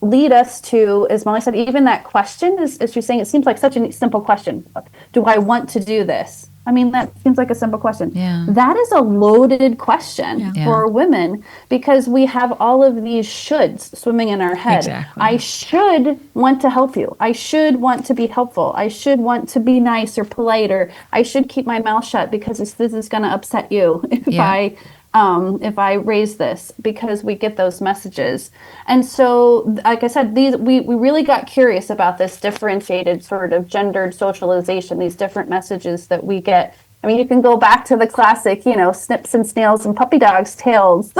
lead us to, as Molly said, even that question, as she's saying, it seems like such a simple question. Do I want to do this? I mean, that seems like a simple question. Yeah. That is a loaded question for women, because we have all of these shoulds swimming in our head. Exactly. I should want to help you. I should want to be helpful. I should want to be nice or polite, or I should keep my mouth shut because this is going to upset you if I raise this, because we get those messages. And so, like I said, we really got curious about this differentiated sort of gendered socialization, these different messages that we get. I mean, you can go back to the classic, snips and snails and puppy dogs' tails,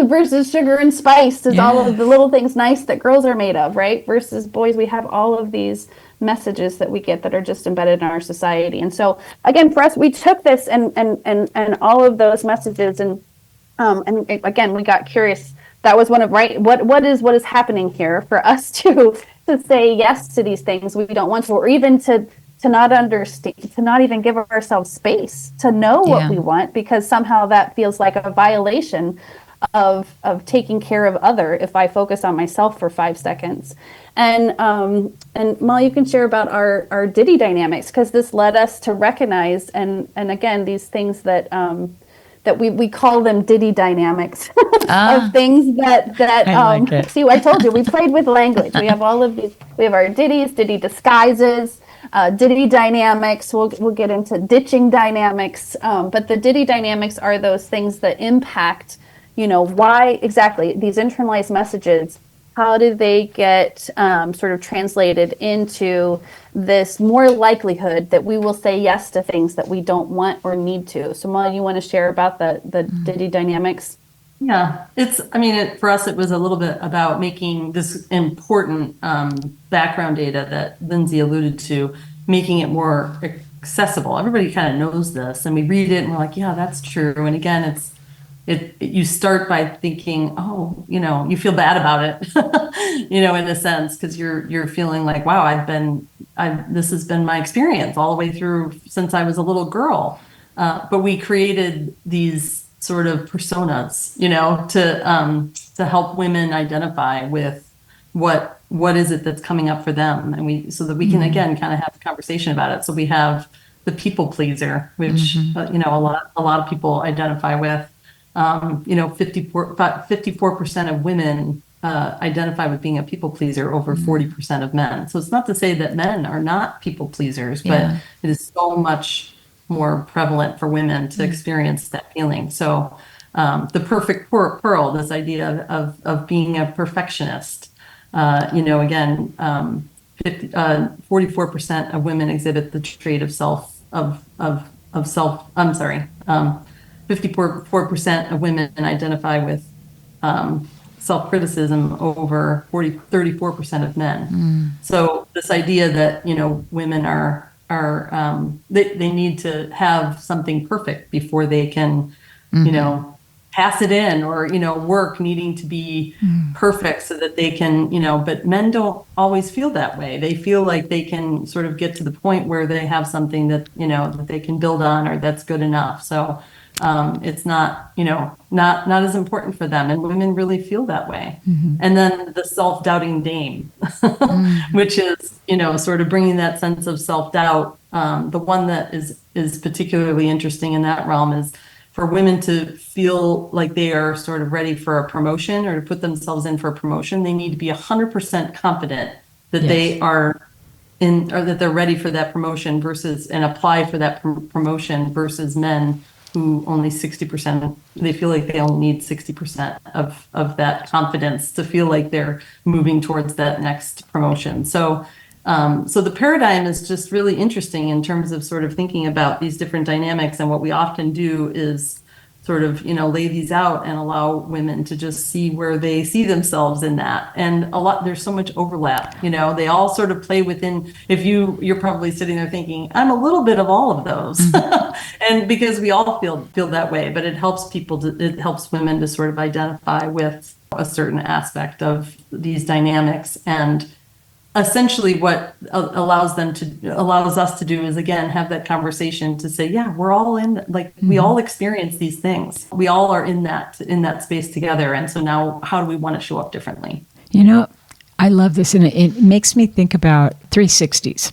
versus sugar and spice is all of the little things nice that girls are made of, right? Versus boys, we have all of these messages that we get that are just embedded in our society. And so again, for us, we took this and all of those messages and again, we got curious. That was one of what is happening here for us to say yes to these things we don't want to, or even to not understand, to not even give ourselves space to know what we want, because somehow that feels like a violation of taking care of other if I focus on myself for 5 seconds. And Molly, you can share about our Ditty dynamics, because this led us to recognize and again, these things that we call them Ditty dynamics of things that like see, I told you we played with language. We have all of these. We have our ditties, ditty disguises, Ditty dynamics. We'll get into ditching dynamics, but the Ditty dynamics are those things that impact, why exactly these internalized messages. How do they get sort of translated into this more likelihood that we will say yes to things that we don't want or need to? So, Molly, you want to share about the Ditty dynamics? Yeah, for us, it was a little bit about making this important background data that Lindsay alluded to, making it more accessible. Everybody kind of knows this, and we read it and we're like, yeah, that's true. And again, you start by thinking, you feel bad about it, in a sense, because you're feeling like, wow, this has been my experience all the way through since I was a little girl. But we created these sort of personas, to help women identify with what is it that's coming up for them, and so that we can again kind of have a conversation about it. So we have the people pleaser, which a lot of people identify with. 54% of women identify with being a people pleaser over 40% of men. So it's not to say that men are not people pleasers, but it is so much more prevalent for women to experience that feeling. So the perfect pearl, this idea of being a perfectionist, again, 44% of women exhibit the trait of self. 54% of women identify with self-criticism over 34% of men. So this idea that women they need to have something perfect before they can pass it in, or work needing to be perfect so that they can but men don't always feel that way. They feel like they can sort of get to the point where they have something that that they can build on, or that's good enough. So it's not not as important for them, and women really feel that way. And then the self-doubting dame, which is sort of bringing that sense of self-doubt. The one that is particularly interesting in that realm is for women to feel like they are sort of ready for a promotion, or to put themselves in for a promotion. They need to be 100% confident that they are in, or that they're ready for that promotion, versus, and apply for that promotion, versus men who only 60%, they feel like they only need 60% of that confidence to feel like they're moving towards that next promotion. So the paradigm is just really interesting in terms of sort of thinking about these different dynamics. And what we often do is sort of, lay these out and allow women to just see where they see themselves in that. And there's so much overlap, they all sort of play within. If you're probably sitting there thinking, I'm a little bit of all of those. And because we all feel that way, but it helps it helps women to sort of identify with a certain aspect of these dynamics. And essentially what allows us to do is, again, have that conversation to say, yeah, we're all in, like, we all experience these things. We all are in that space together. And so now how do we want to show up differently? I love this. And it makes me think about 360s.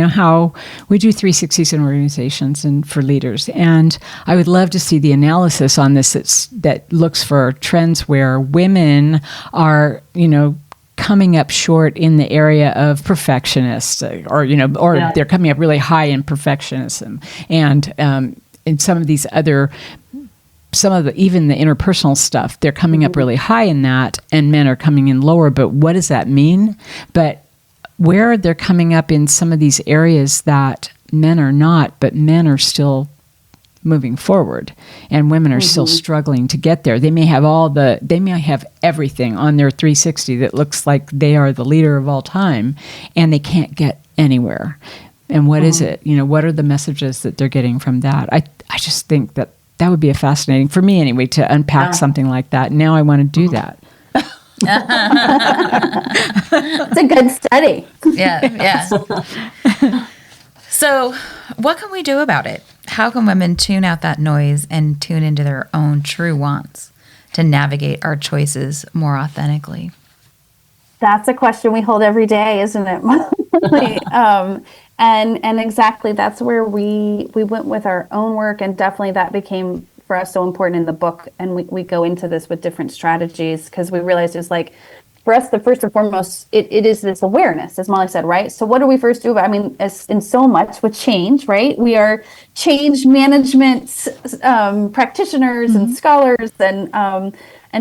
How we do 360s in organizations and for leaders. And I would love to see the analysis on this that looks for trends where women are, coming up short in the area of perfectionist, or they're coming up really high in perfectionism, and in some of these other, even the interpersonal stuff, they're coming up really high in that, and men are coming in lower. But what does that mean? But where they're coming up in some of these areas that men are not, but men are still moving forward, and women are still struggling to get there. They may have everything on their 360 that looks like they are the leader of all time, and they can't get anywhere. And what is it? What are the messages that they're getting from that? I just think that would be fascinating for me anyway, to unpack something like that. Now I want to do that. It's a good study. Yeah. So what can we do about it? How can women tune out that noise and tune into their own true wants to navigate our choices more authentically? That's a question we hold every day, isn't it? And exactly, that's where we went with our own work, and definitely that became for us so important in the book. And we go into this with different strategies, because we realized it's like, for us, the first and foremost, it is this awareness, as Molly said, right? So what do we first do? As in so much with change, right? We are change management practitioners and scholars, and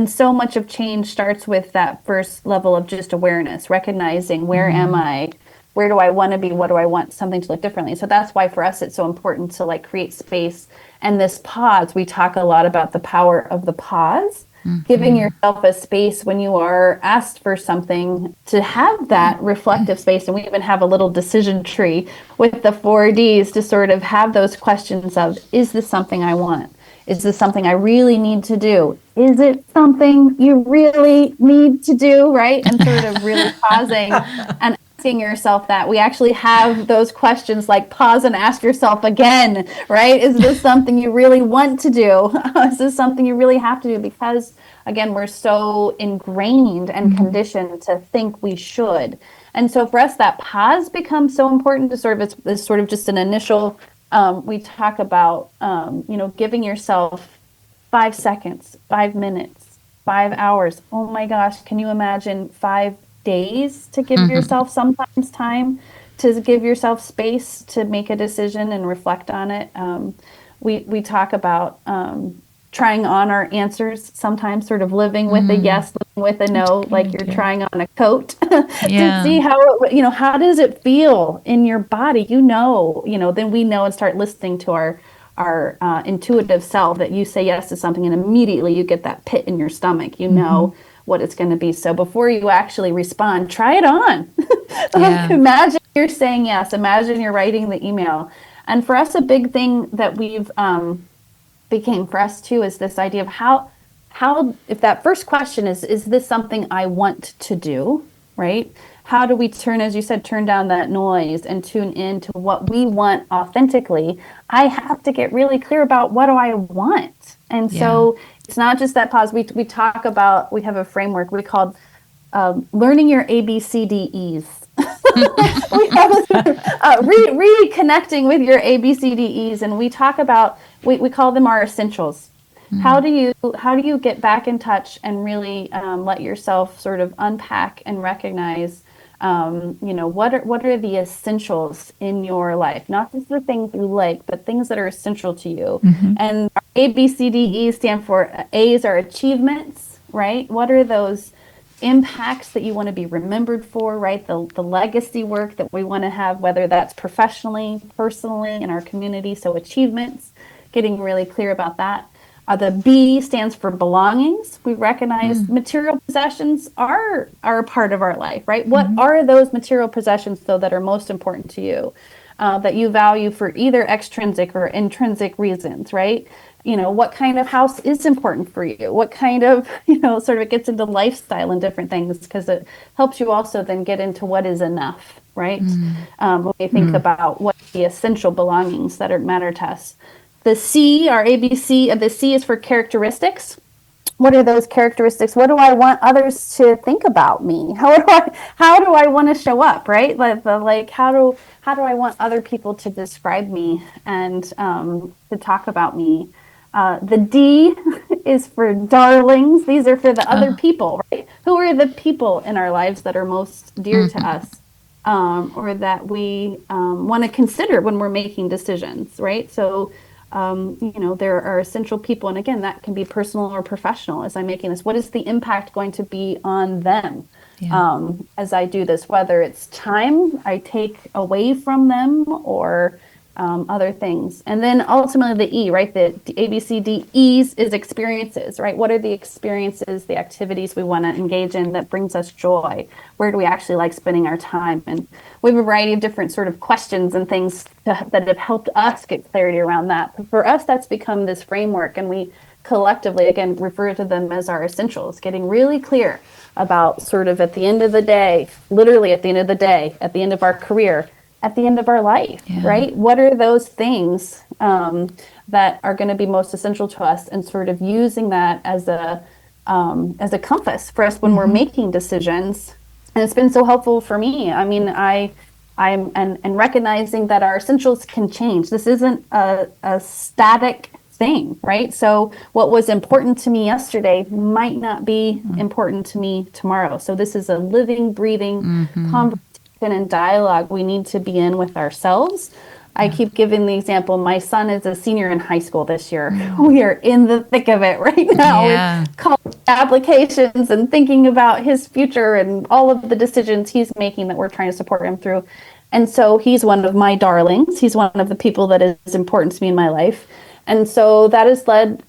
so much of change starts with that first level of just awareness, recognizing where am I, where do I want to be, what do I want something to look differently. So that's why for us it's so important to create space. And this pause, we talk a lot about the power of the pause. Giving yourself a space when you are asked for something, to have that reflective space. And we even have a little decision tree with the 4Ds to sort of have those questions of, is this something I want? Is this something I really need to do? Is it something you really need to do, right? And sort of really pausing and asking yourself that. We actually have those questions like pause and ask yourself again, right? Is this something you really want to do? Is this something you really have to do? Because again, we're so ingrained and conditioned to think we should. And so for us, that pause becomes so important to it's sort of just an initial, we talk about, giving yourself 5 seconds, 5 minutes 5 hours. Oh my gosh, can you imagine 5 days to give yourself sometimes time to give yourself space to make a decision and reflect on it? We talk about trying on our answers, sometimes sort of living with a yes, living with a no, like you're trying on a coat to see how does it feel in your body? Then we know and start listening to our intuitive self that you say yes to something and immediately you get that pit in your stomach, what it's going to be. So before you actually respond, try it on. Imagine you're saying yes. Imagine you're writing the email. And for us, a big thing that we've became for us too is this idea of how if that first question is this something I want to do, right? How do we as you said, turn down that noise and tune in to what we want authentically? I have to get really clear about what do I want. And so it's not just that pause. We talk about, we have a framework we called learning your ABCDEs. We have reconnecting with your ABCDEs, and we talk about we call them our essentials. How do you get back in touch and really let yourself sort of unpack and recognize what are the essentials in your life, not just the things you like, but things that are essential to you. And our ABCDEs stand for A's are achievements, right? What are those impacts that you want to be remembered for, right? The legacy work that we want to have, whether that's professionally, personally, in our community. So achievements, getting really clear about that. The B stands for belongings. We recognize material possessions are a part of our life, right? What are those material possessions, though, that are most important to you, that you value for either extrinsic or intrinsic reasons, right? What kind of house is important for you? What kind of, sort of it gets into lifestyle and different things, because it helps you also then get into what is enough, right? When we think about what the essential belongings that matter to us. The C, our ABC, the C is for characteristics. What are those characteristics? What do I want others to think about me? How do I want to show up, right? How do I want other people to describe me and to talk about me? The D is for darlings. These are for the other people, right? Who are the people in our lives that are most dear to us, or that we want to consider when we're making decisions, right? So, there are essential people. And again, that can be personal or professional. As I'm making this, what is the impact going to be on them as I do this, whether it's time I take away from them or other things. And then ultimately the E, right? The ABCDEs is experiences, right? What are the experiences, the activities we want to engage in that brings us joy? Where do we actually like spending our time? And we have a variety of different sort of questions and things that have helped us get clarity around that. But for us, that's become this framework, and we collectively, again, refer to them as our essentials, getting really clear about sort of at the end of the day, literally at the end of the day, at the end of our career, at the end of our life, right? What are those things that are going to be most essential to us, and sort of using that as a compass for us when we're making decisions. And it's been so helpful for me. I mean, I'm recognizing that our essentials can change. This isn't a static thing, right? So what was important to me yesterday might not be important to me tomorrow. So this is a living, breathing conversation and dialogue we need to be in with ourselves. I keep giving the example, my son is a senior in high school this year. We are in the thick of it right now with college applications and thinking about his future and all of the decisions he's making that we're trying to support him through. And so he's one of my darlings. He's one of the people that is important to me in my life. And so that has led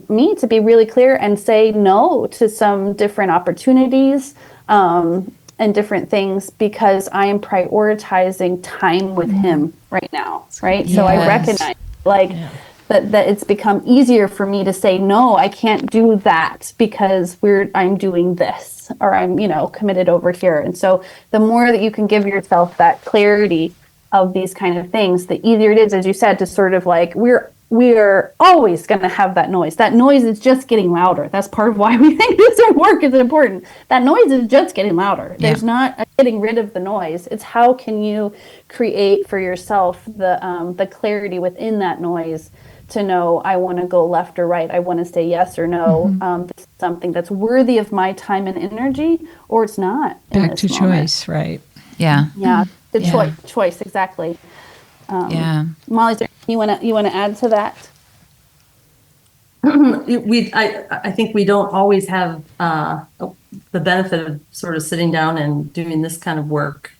me to be really clear and say no to some different opportunities and different things, because I am prioritizing time with him right now, right? Yes. So I recognize that it's become easier for me to say, no, I can't do that because I'm doing this, or I'm, committed over here. And so the more that you can give yourself that clarity of these kind of things, the easier it is, as you said, to sort of we're always going to have that noise. That noise is just getting louder. That's part of why we think this work is important. That noise is just getting louder. Yeah. There's not getting rid of the noise. It's how can you create for yourself the clarity within that noise to know I want to go left or right. I want to say yes or no. This is something that's worthy of my time and energy, or it's not. Back to choice, right? Yeah. Yeah, the Yeah. choice, exactly. Yeah. Molly, is there anything you want to add to that? I think we don't always have the benefit of sort of sitting down and doing this kind of work.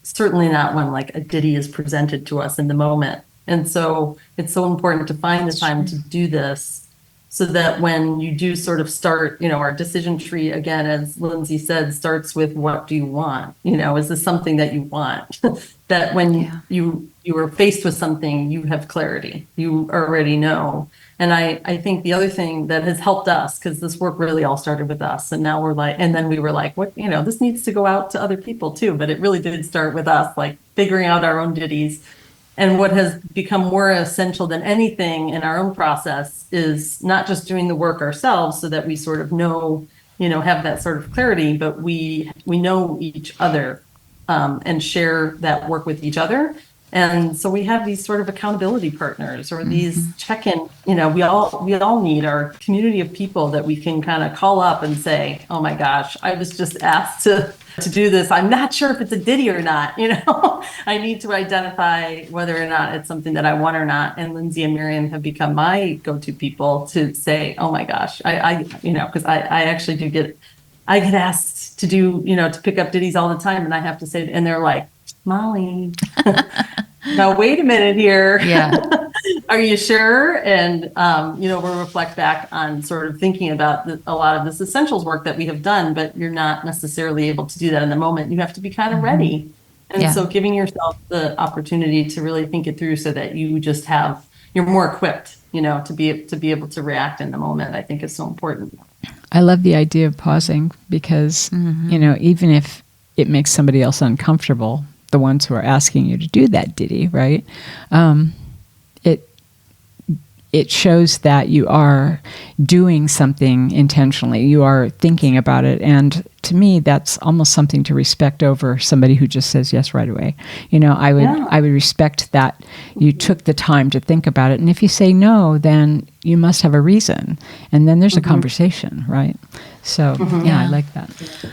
Certainly not when like a ditty is presented to us in the moment. And so it's so important to find the time to do this so that when you do sort of start, our decision tree, again, as Lindsay said, starts with what do you want? Is this something that you want? That when you are faced with something, you have clarity, you already know. And I think the other thing that has helped us, because this work really all started with us, and now then we were like, what, this needs to go out to other people too, but it really did start with us, like figuring out our own ditties. And what has become more essential than anything in our own process is not just doing the work ourselves so that we sort of know, have that sort of clarity, but we know each other and share that work with each other. And so we have these sort of accountability partners or these check-in, we all need our community of people that we can kind of call up and say, oh my gosh, I was just asked to do this. I'm not sure if it's a ditty or not, I need to identify whether or not it's something that I want or not. And Lindsay and Miriam have become my go-to people to say, oh my gosh, because I actually I get asked to do, to pick up ditties all the time. And I have to say, and they're like, Molly, now wait a minute here. Yeah. Are you sure? And, we'll reflect back on sort of thinking about a lot of this essentials work that we have done, but you're not necessarily able to do that in the moment. You have to be kind of ready. And so giving yourself the opportunity to really think it through so that you just you're more equipped, to be able to react in the moment, I think is so important. I love the idea of pausing because, even if it makes somebody else uncomfortable, the ones who are asking you to do that ditty, right? It shows that you are doing something intentionally. You are thinking about it. And to me, that's almost something to respect over somebody who just says yes right away. I would respect that you took the time to think about it. And if you say no, then you must have a reason. And then there's a conversation, right? So, I like that.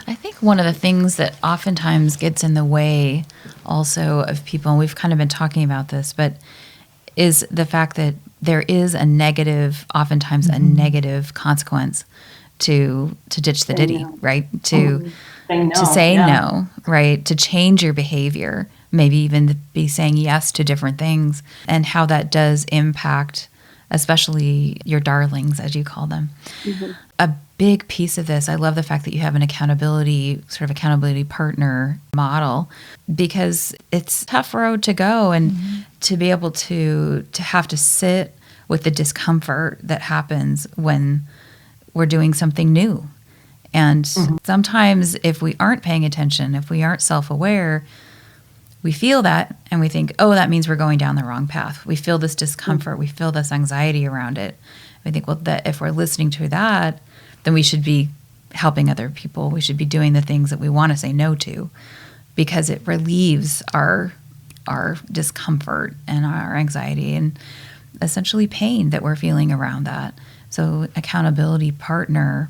I think one of the things that oftentimes gets in the way also of people, and we've kind of been talking about this, but is the fact that there is oftentimes a negative consequence to ditch the ditty, right? To say no, right? To change your behavior, maybe even be saying yes to different things, and how that does impact, especially your darlings, as you call them. A big piece of this, I love the fact that you have an accountability partner model, because it's a tough road to go, and to be able to have to sit with the discomfort that happens when we're doing something new. And sometimes if we aren't paying attention, if we aren't self-aware, we feel that and we think, oh, that means we're going down the wrong path. We feel this discomfort. We feel this anxiety around it. We think, well, that if we're listening to that, then we should be helping other people. We should be doing the things that we want to say no to, because it relieves our discomfort and our anxiety and essentially pain that we're feeling around that. So accountability partner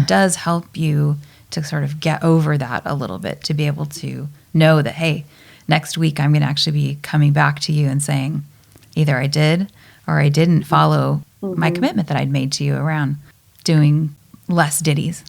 does help you to sort of get over that a little bit, to be able to know that, hey, next week I'm going to actually be coming back to you and saying either I did or I didn't follow my commitment that I'd made to you around doing less ditties.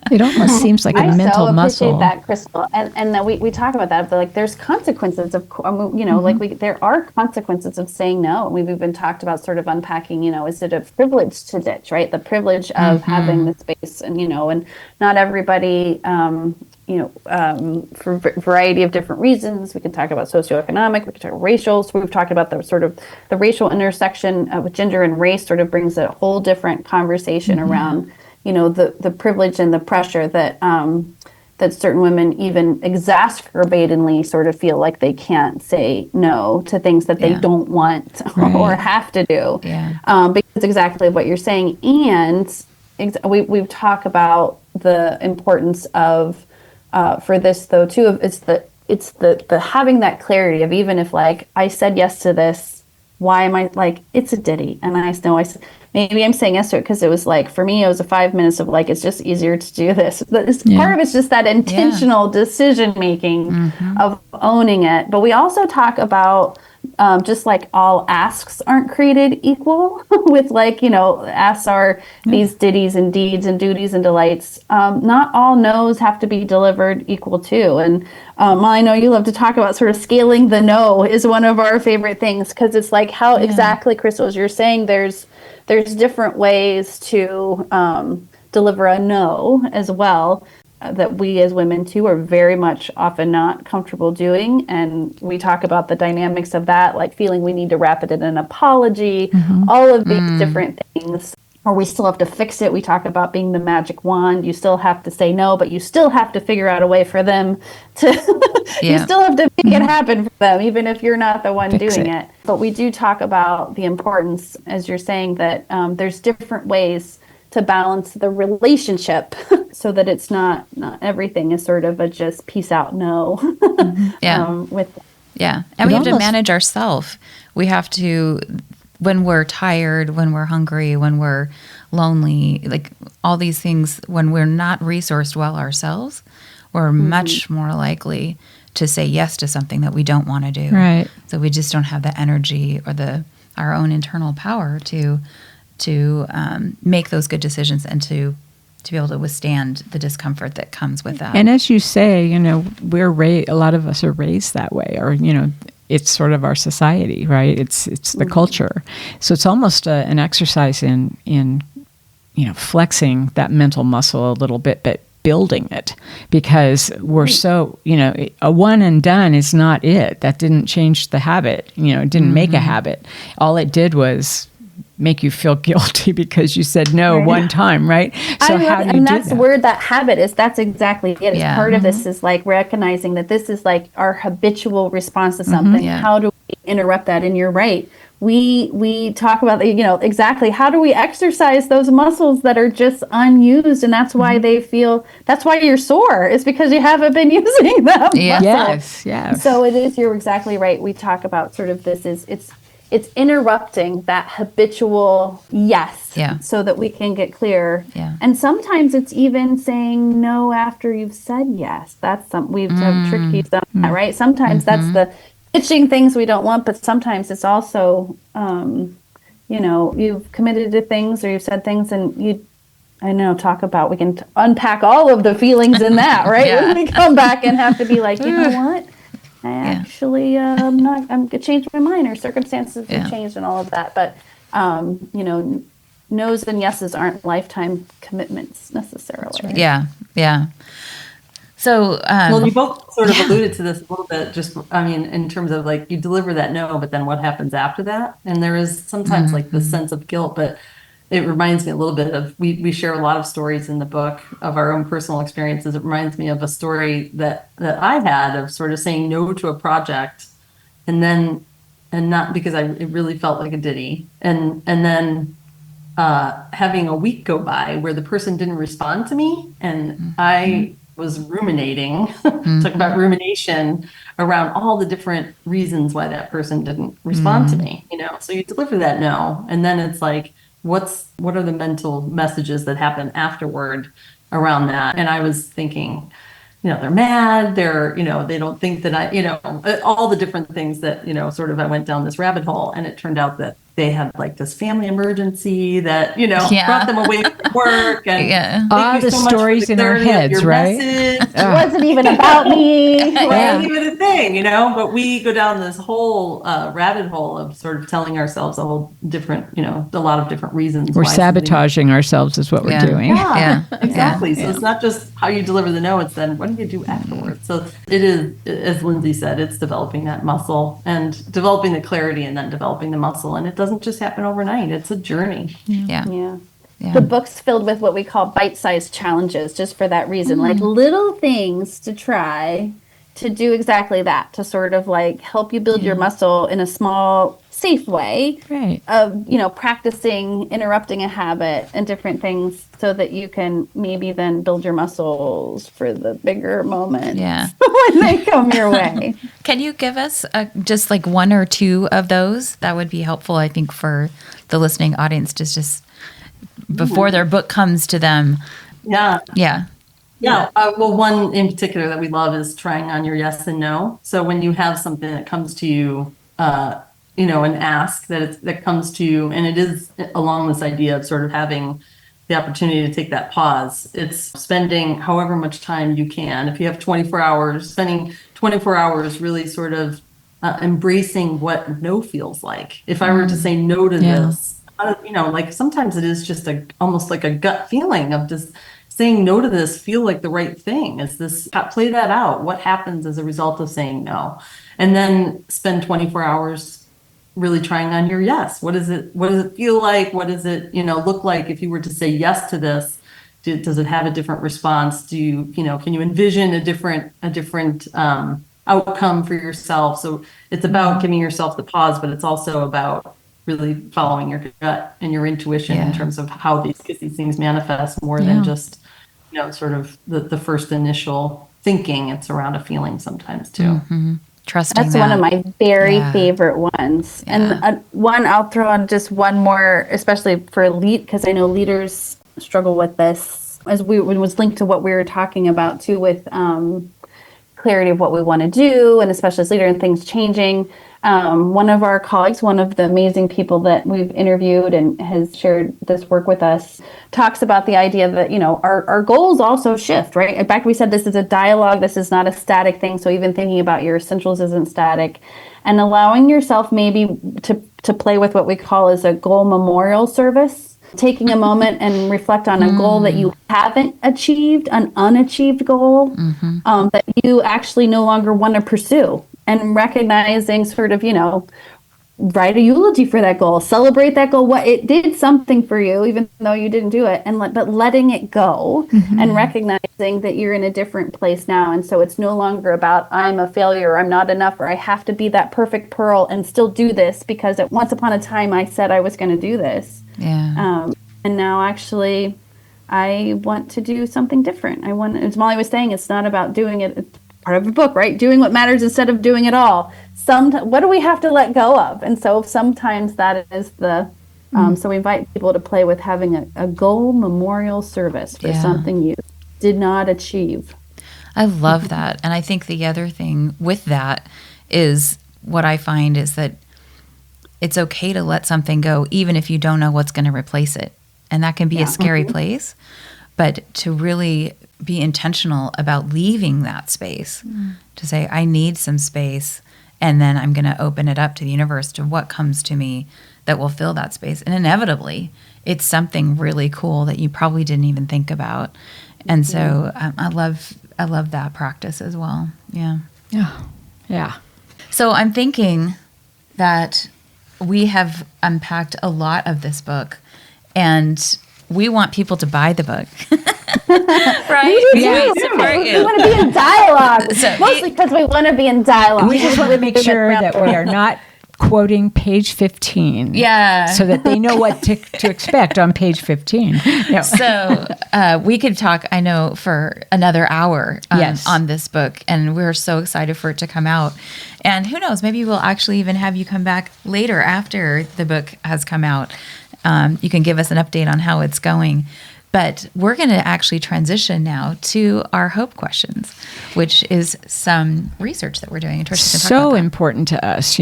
It almost seems like a mental muscle. I so appreciate that, Crystal. And that we talk about that, but like there's consequences of, there are consequences of saying no. And we've even talked about sort of unpacking, is it a privilege to ditch, right? The privilege of having the space and, and not everybody, for a variety of different reasons. We can talk about socioeconomic, we can talk racial. So we've talked about the sort of the racial intersection with gender and race sort of brings a whole different conversation around, the privilege and the pressure that that certain women even exacerbatedly sort of feel like they can't say no to things that they don't want or have to do. Because exactly what you're saying. And we've talked about the importance of for this though too, it's the having that clarity of, even if like I said yes to this why am I like, it's a ditty. And I know maybe I'm saying yes to it because it was like, for me, it was a 5 minutes of like, it's just easier to do this. Part of it's just that intentional decision making of owning it. But we also talk about just like all asks aren't created equal with like, asks are these ditties and deeds and duties and delights. Not all no's have to be delivered equal too. And I know you love to talk about sort of scaling the no is one of our favorite things, because it's like how exactly, Crystal, as you're saying, there's different ways to deliver a no as well. That we as women too are very much often not comfortable doing. And we talk about the dynamics of that, like feeling we need to wrap it in an apology, all of these different things, or we still have to fix it. We talk about being the magic wand. You still have to say no, but you still have to figure out a way for them to, you still have to make it happen for them, even if you're not the one doing it. But we do talk about the importance, as you're saying, that there's different ways to balance the relationship so that it's not everything is sort of a just peace out no. And we have to manage ourselves. We have to, when we're tired, when we're hungry, when we're lonely, like all these things, when we're not resourced well ourselves, we're much more likely to say yes to something that we don't want to do. Right. So we just don't have the energy or our own internal power to make those good decisions and to be able to withstand the discomfort that comes with that. And as you say, a lot of us are raised that way, or it's sort of our society, right? It's the culture. So it's almost an exercise in flexing that mental muscle a little bit, but building it, because we're so, a one and done is not it. That didn't change the habit. It didn't make a habit. All it did was make you feel guilty because you said no one time, right? So how do you do that? And that's where that habit is. That's exactly it. It's part of this is like recognizing that this is like our habitual response to something. How do we interrupt that? And you're right. We talk about, exactly how do we exercise those muscles that are just unused, and that's why that's why you're sore. It's because you haven't been using them. Yes. So it is. You're exactly right. We talk about sort of it's interrupting that habitual yes, so that we can get clear. And sometimes it's even saying no after you've said yes. That's we've tricky done that, right? Sometimes that's the pitching things we don't want, but sometimes it's also, you've committed to things or you've said things and we can unpack all of the feelings in that, right? When we come back and have to be like, you know what? I actually, I'm going to change my mind, or circumstances have changed and all of that. But, no's and yeses aren't lifetime commitments necessarily. Yeah. So, well, you both sort of alluded to this a little bit, in terms of like you deliver that no, but then what happens after that? And there is sometimes like this sense of guilt, but it reminds me a little bit of, we share a lot of stories in the book of our own personal experiences. It reminds me of a story that I had of sort of saying no to a project and not because it really felt like a ditty. And then having a week go by where the person didn't respond to me. And I was ruminating, talk about rumination around all the different reasons why that person didn't respond to me, So you deliver that no, and then it's like, what are the mental messages that happen afterward around that? And I was thinking, they're mad, they don't think that all the different things that, sort of I went down this rabbit hole, and it turned out that they had like this family emergency that, brought them away from work. And all the stories in our heads, right? It wasn't even about me. It wasn't even a thing, but we go down this whole rabbit hole of sort of telling ourselves a whole different, a lot of different reasons. We're sabotaging ourselves is what we're doing. Yeah, exactly. So it's not just how you deliver the no, it's then what do you do afterwards? So it is, as Lindsay said, it's developing that muscle and developing the clarity and then developing the muscle. And it doesn't just happen overnight. It's a journey. Yeah. The book's filled with what we call bite-sized challenges, just for that reason, like little things to try to do exactly that, to sort of like help you build your muscle in a small, safe way of, practicing interrupting a habit and different things so that you can maybe then build your muscles for the bigger moments. when they come your way. Can you give us just like one or two of those? That would be helpful, I think, for the listening audience to just, before their book comes to them. Yeah. Yeah. Yeah. Well, one in particular that we love is trying on your yes and no. So when you have something that comes to you, an ask that comes to you, and it is along this idea of sort of having the opportunity to take that pause. It's spending however much time you can. If you have 24 hours, spending 24 hours really sort of embracing what no feels like. If I were to say no to this, like sometimes it is just almost like a gut feeling of just saying no to this feel like the right thing. Is this, play that out? What happens as a result of saying no? And then spend 24 hours really trying on your yes. What does it feel like? What does it, look like if you were to say yes to this? Does it have a different response? Can you envision a different outcome for yourself? So it's about giving yourself the pause, but it's also about really following your gut and your intuition in terms of how these things manifest more than just, sort of the first initial thinking. It's around a feeling sometimes too. Mm-hmm. Trusting That's one of my very favorite ones. Yeah. And one, I'll throw on just one more, especially for because I know leaders struggle with this, as it was linked to what we were talking about too, with clarity of what we want to do, and especially as leader and things changing. One of our colleagues, one of the amazing people that we've interviewed and has shared this work with us, talks about the idea that, our goals also shift, right? In fact, we said this is a dialogue. This is not a static thing. So even thinking about your essentials isn't static, and allowing yourself maybe to play with what we call as a goal memorial service, taking a moment and reflect on a goal that you haven't achieved, an unachieved goal that you actually no longer want to pursue. And recognizing sort of, write a eulogy for that goal, celebrate that goal, what it did something for you, even though you didn't do it, but letting it go and recognizing that you're in a different place now. And so it's no longer about I'm a failure, or I'm not enough, or I have to be that perfect pearl and still do this because at once upon a time I said I was going to do this. Yeah. And now actually I want to do something different. As Molly was saying, it's not about doing it. It's part of the book, right? Doing what matters instead of doing it all. What do we have to let go of? And so sometimes that is so we invite people to play with having a goal memorial service for something you did not achieve. I love that. And I think the other thing with that is what I find is that it's okay to let something go, even if you don't know what's going to replace it. And that can be a scary place, but to really be intentional about leaving that space, to say, I need some space, and then I'm going to open it up to the universe, to what comes to me that will fill that space. And inevitably, it's something really cool that you probably didn't even think about. And so I love that practice as well. Yeah. Yeah. Yeah. So I'm thinking that we have unpacked a lot of this book, and we want people to buy the book. Right? We want to be in dialogue. Mostly because we want to be in dialogue. We just want to make sure that we are not quoting page 15. Yeah. So that they know what to expect on page 15. No. So we could talk, I know, for another hour on this book, and we're so excited for it to come out. And who knows, maybe we'll actually even have you come back later after the book has come out. You can give us an update on how it's going. But we're going to actually transition now to our hope questions, which is some research that we're doing. And Tricia can talk about that. Important to us.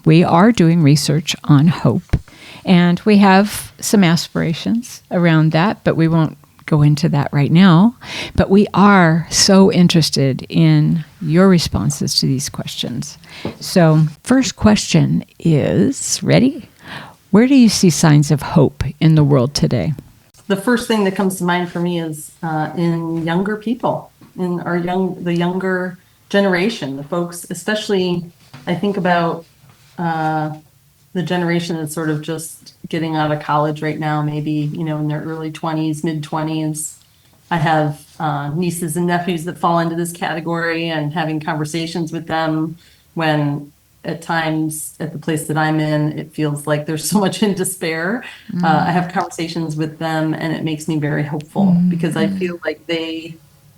We are doing research on hope, and we have some aspirations around that, but we won't go into that right now. But we are so interested in your responses to these questions. So, first question is, ready? Where do you see signs of hope in the world today? The first thing that comes to mind for me is in younger people, in the younger generation, the folks, especially I think about the generation that's sort of just getting out of college right now, maybe, in their early 20s, mid 20s. I have nieces and nephews that fall into this category, and having conversations with them when at times at the place that I'm in, it feels like there's so much in despair. I have conversations with them, and it makes me very hopeful because I feel like they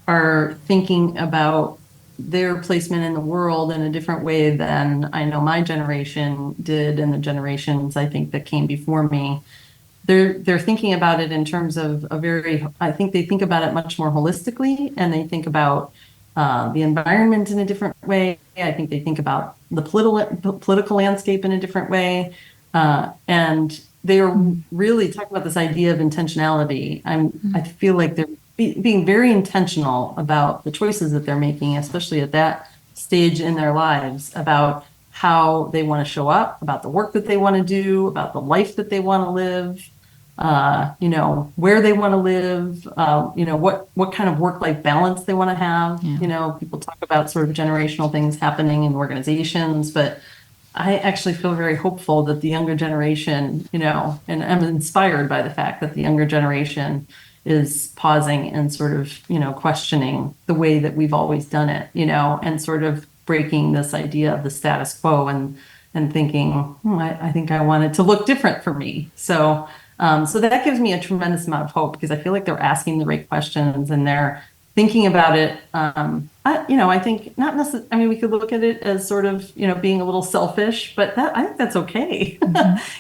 are thinking about their placement in the world in a different way than I know my generation did, and the generations I think that came before me. They're thinking about it in terms of I think they think about it much more holistically, and they think about the environment in a different way. I think they think about the political landscape in a different way. And they're really talking about this idea of intentionality. I feel like they're being very intentional about the choices that they're making, especially at that stage in their lives, about how they want to show up, about the work that they want to do, about the life that they want to live, where they want to live, what kind of work-life balance they want to have. Yeah. People talk about sort of generational things happening in organizations, but I actually feel very hopeful that the younger generation, and I'm inspired by the fact that the younger generation is pausing and sort of, questioning the way that we've always done it, and sort of breaking this idea of the status quo and thinking, I think I want it to look different for me. So that gives me a tremendous amount of hope, because I feel like they're asking the right questions and they're thinking about it. I think not necessarily, I mean, we could look at it as sort of, being a little selfish, but I think that's okay.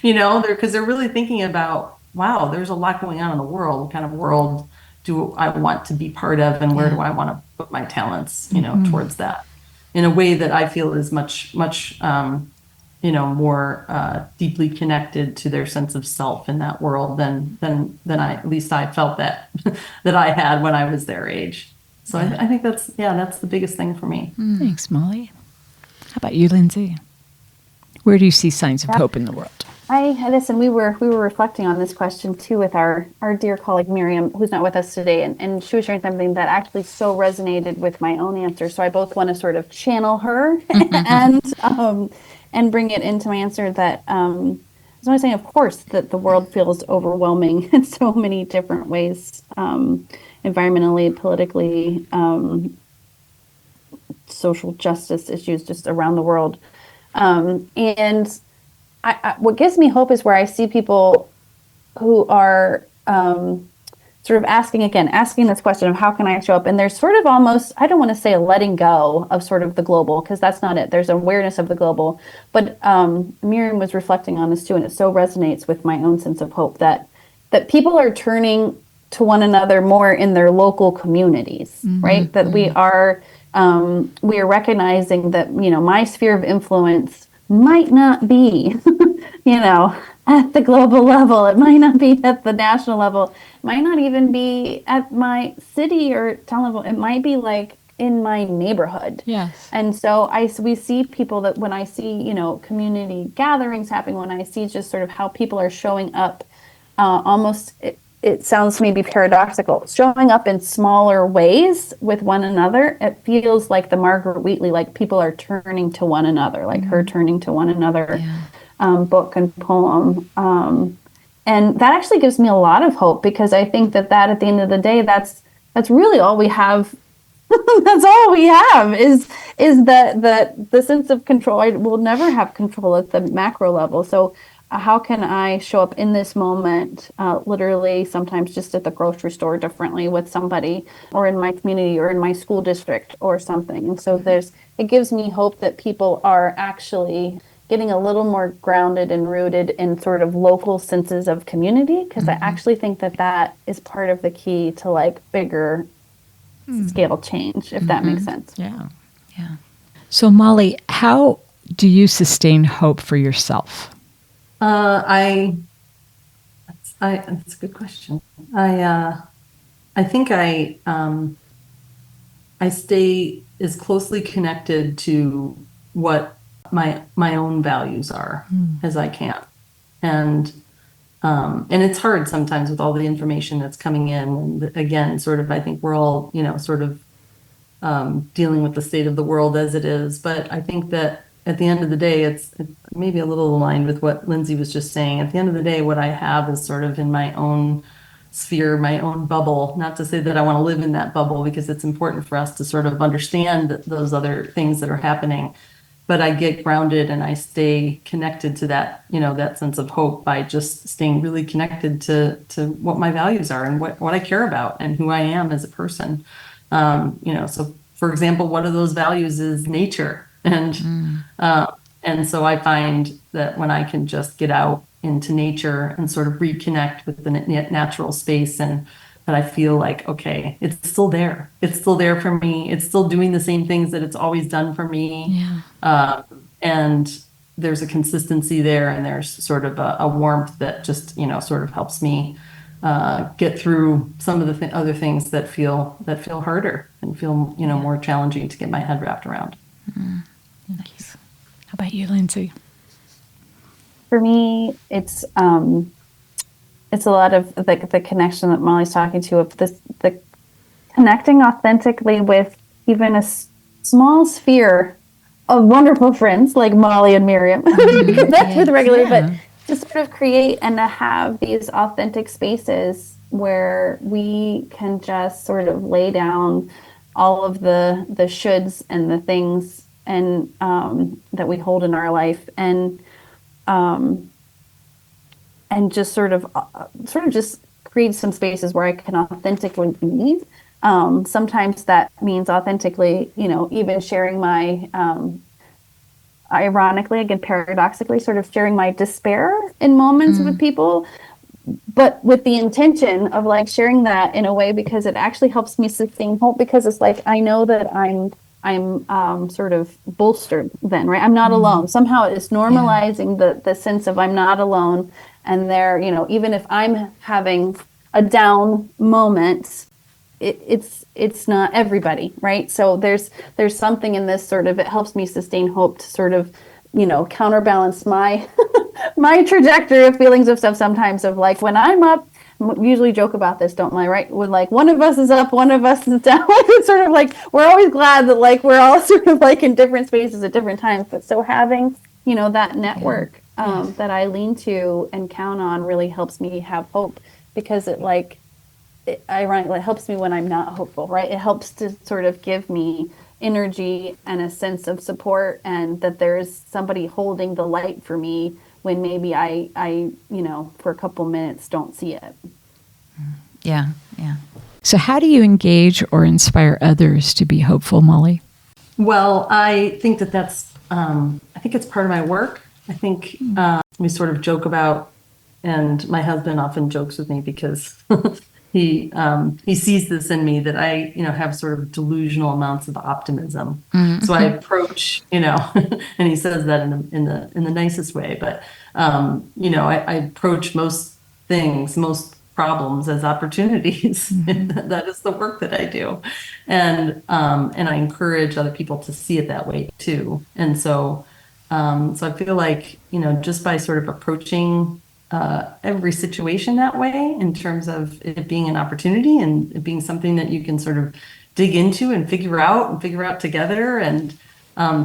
Because they're really thinking about, wow, there's a lot going on in the world. What kind of world do I want to be part of, and where do I want to put my talents, towards that, in a way that I feel is much, much, more deeply connected to their sense of self in that world than at least I felt that that I had when I was their age. So I think that's the biggest thing for me. Thanks, Molly. How about you, Lindsay? Where do you see signs of hope in the world? Listen, we were reflecting on this question too with our dear colleague Miriam, who's not with us today, and she was sharing something that actually so resonated with my own answer. So I both want to sort of channel her and bring it into my answer that I was always saying, of course, that the world feels overwhelming in so many different ways, environmentally, politically, social justice issues just around the world. And what gives me hope is where I see people who are sort of asking this question of how can I show up? And there's sort of almost, I don't want to say a letting go of sort of the global, because that's not it. There's awareness of the global. But Miriam was reflecting on this too, and it so resonates with my own sense of hope that people are turning to one another more in their local communities, right? That we are recognizing that, my sphere of influence might not be, at the global level. It might not be at the national level. It might not even be at my city or town level. It might be like in my neighborhood. Yes. And so we see people that when I see, community gatherings happening, when I see just sort of how people are showing up, almost, it sounds maybe paradoxical, showing up in smaller ways with one another. It feels like the Margaret Wheatley, like people are turning to one another, like her turning to one another, book and poem. And that actually gives me a lot of hope, because I think that at the end of the day, that's really all we have. That's all we have is the sense of control. We'll never have control at the macro level. So how can I show up in this moment, literally sometimes just at the grocery store differently with somebody, or in my community, or in my school district or something. And so it gives me hope that people are actually getting a little more grounded and rooted in sort of local senses of community, because I actually think that is part of the key to like bigger scale change, if that makes sense. Yeah. Yeah. So Molly, how do you sustain hope for yourself? That's a good question. I think I stay as closely connected to what my own values are as I can. And it's hard sometimes with all the information that's coming in. And again, sort of, I think we're all, sort of dealing with the state of the world as it is. But I think that at the end of the day, it's maybe a little aligned with what Lindsay was just saying. At the end of the day, what I have is sort of in my own sphere, my own bubble. Not to say that I want to live in that bubble, because it's important for us to sort of understand those other things that are happening. But I get grounded and I stay connected to that, that sense of hope by just staying really connected to what my values are and what I care about and who I am as a person. So for example, one of those values is nature. And so I find that when I can just get out into nature and sort of reconnect with the natural space, and that I feel like, okay, it's still there. It's still there for me. It's still doing the same things that it's always done for me. And there's a consistency there, and there's sort of a warmth that just, sort of helps me get through some of the other things that feel harder and feel, more challenging to get my head wrapped around. Nice. How about you, Lindsay? For me, it's a lot of the connection that Molly's talking to, of the connecting authentically with even a small sphere of wonderful friends like Molly and Miriam. That's with regular, but to sort of create and to have these authentic spaces where we can just sort of lay down all of the shoulds and the things and that we hold in our life, and just sort of just create some spaces where I can authentically be. Sometimes that means authentically, even sharing my, ironically, again, paradoxically, sort of sharing my despair in moments with people, but with the intention of like sharing that in a way because it actually helps me sustain hope, because it's like, I know that I'm sort of bolstered then, right? I'm not alone. Somehow it's normalizing the sense of I'm not alone. And there, even if I'm having a down moment, it's not everybody, right? So there's something in this sort of, it helps me sustain hope to sort of, counterbalance my my trajectory of feelings of stuff sometimes, of like when I'm up, usually joke about this, don't I, right? When like one of us is up, one of us is down. It's sort of like we're always glad that like we're all sort of like in different spaces at different times. But so having, that network that I lean to and count on really helps me have hope, because ironically, it helps me when I'm not hopeful, right? It helps to sort of give me energy and a sense of support, and that there's somebody holding the light for me when maybe I for a couple minutes don't see it. Yeah. So how do you engage or inspire others to be hopeful, Molly? Well, I think that's, I think it's part of my work. I think we sort of joke about, and my husband often jokes with me because he sees this in me, that I, have sort of delusional amounts of optimism. So I approach, and he says that in the nicest way, but I approach most problems as opportunities. That is the work that I do, and I encourage other people to see it that way too. And so I feel like, just by sort of approaching every situation that way, in terms of it being an opportunity and it being something that you can sort of dig into and figure out together, and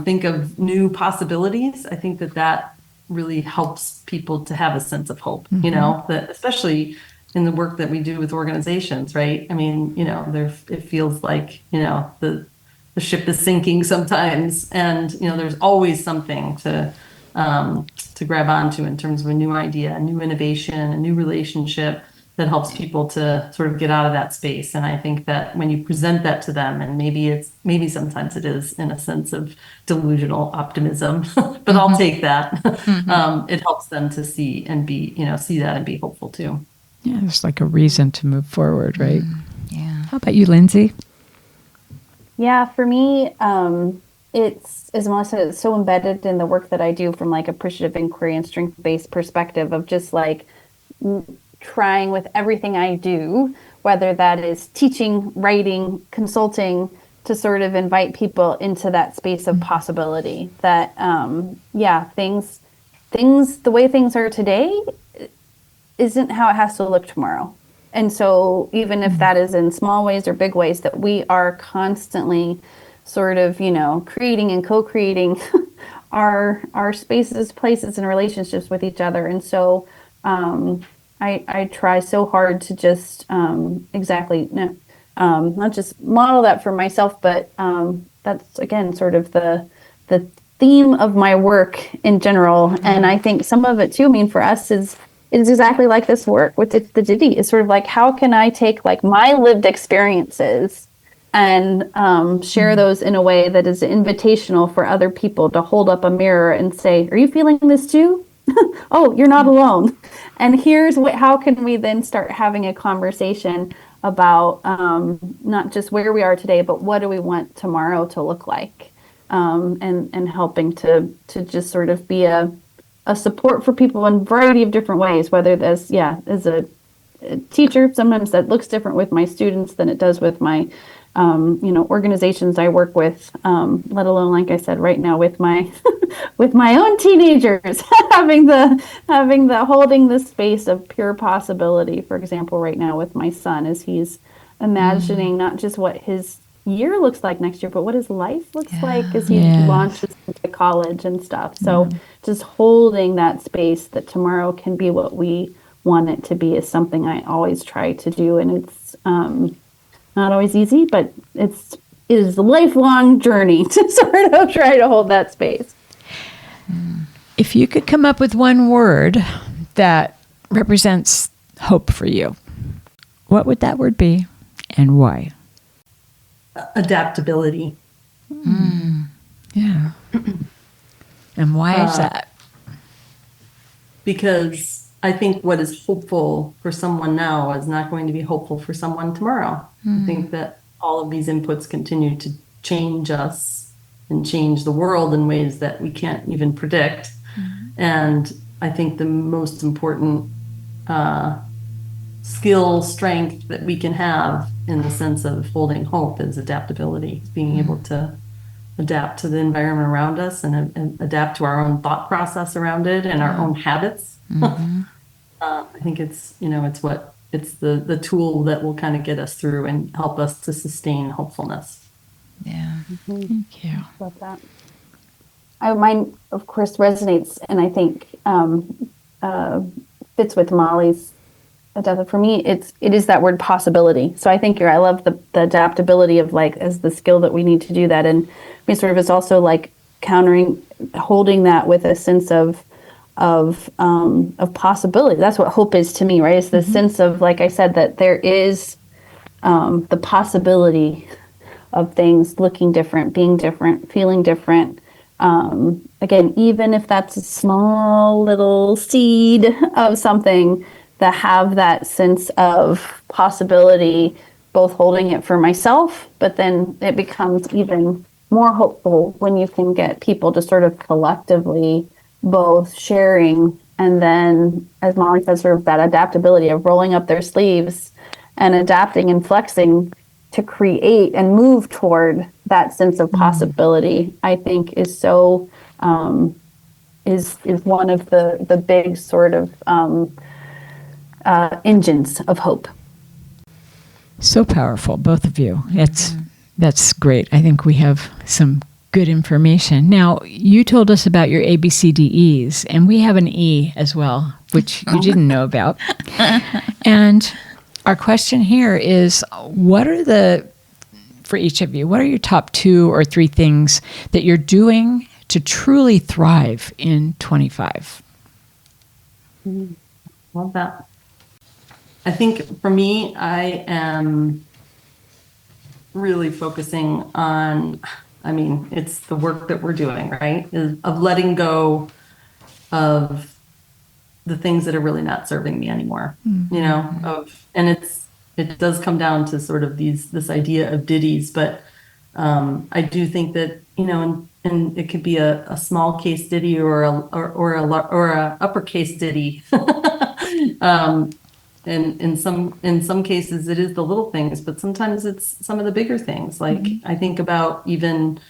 think of new possibilities. I think that really helps people to have a sense of hope, that especially in the work that we do with organizations, right? I mean, it feels like, the ship is sinking sometimes, and, there's always something to grab onto in terms of a new idea, a new innovation, a new relationship that helps people to sort of get out of that space. And I think that when you present that to them, and maybe sometimes it is in a sense of delusional optimism, but I'll take that. It helps them to see and be, see that and be hopeful too. Yeah, it's like a reason to move forward, right? Yeah. How about you, Lindsay? Yeah, for me, it's, as Melissa said, it's so embedded in the work that I do from like appreciative inquiry and strength-based perspective of just like trying with everything I do, whether that is teaching, writing, consulting, to sort of invite people into that space of possibility. That, things, the way things are today isn't how it has to look tomorrow. And so even if that is in small ways or big ways, that we are constantly sort of, creating and co-creating our spaces, places, and relationships with each other. And so I try so hard to just not just model that for myself, but that's, again, sort of the theme of my work in general. And I think some of it too, for us is exactly like this work with Ditch the Ditty, is sort of like, how can I take like my lived experiences and share those in a way that is invitational for other people to hold up a mirror and say, are you feeling this too? Oh, you're not alone. And here's how can we then start having a conversation about not just where we are today, but what do we want tomorrow to look like? And helping to just sort of be a support for people in a variety of different ways, whether that's, as a teacher, sometimes that looks different with my students than it does with my organizations I work with, let alone, like I said, right now with my with my own teenagers, having the holding the space of pure possibility. For example, right now with my son, as he's imagining not just what his year looks like next year, but what his life looks like as he launches into college and stuff. So just holding that space that tomorrow can be what we want it to be is something I always try to do, and it's not always easy, but it is a lifelong journey to sort of try to hold that space. If you could come up with one word that represents hope for you, what would that word be and why? Adaptability. Yeah. And why is that? Because I think what is hopeful for someone now is not going to be hopeful for someone tomorrow. I think that all of these inputs continue to change us and change the world in ways that we can't even predict. And I think the most important skill, strength that we can have in the sense of holding hope is adaptability, being able to adapt to the environment around us and adapt to our own thought process around it and our own habits. I think it's the tool that will kind of get us through and help us to sustain hopefulness. Yeah. Thank you. Love that. Mine, of course, resonates, and I think fits with Molly's. For me, it is that word possibility. So I think I love the adaptability of as the skill that we need to do that, and I mean, sort of it's also like holding that with a sense of possibility. That's what hope is to me, right? It's the sense of, like I said, that there is the possibility of things looking different, being different, feeling different. Again, even if that's a small little seed of something, that have that sense of possibility, both holding it for myself, but then it becomes even more hopeful when you can get people to sort of collectively both sharing, and then, as Molly said, sort of that adaptability of rolling up their sleeves and adapting and flexing to create and move toward that sense of possibility, I think is so is one of the big sort of engines of hope. So powerful, both of you. That's great. I think we have some good information. Now, you told us about your ABCDEs, and we have an E as well, which you didn't know about. And our question here is, for each of you, what are your top 2 or 3 things that you're doing to truly thrive in 25? Love that. I think for me, I am really focusing on, it's the work that we're doing, right? Of letting go of the things that are really not serving me anymore, and it does come down to sort of this idea of ditties, but I do think that, and it could be a small case ditty or a uppercase ditty. And in some cases it is the little things, but sometimes it's some of the bigger things. Like I think about even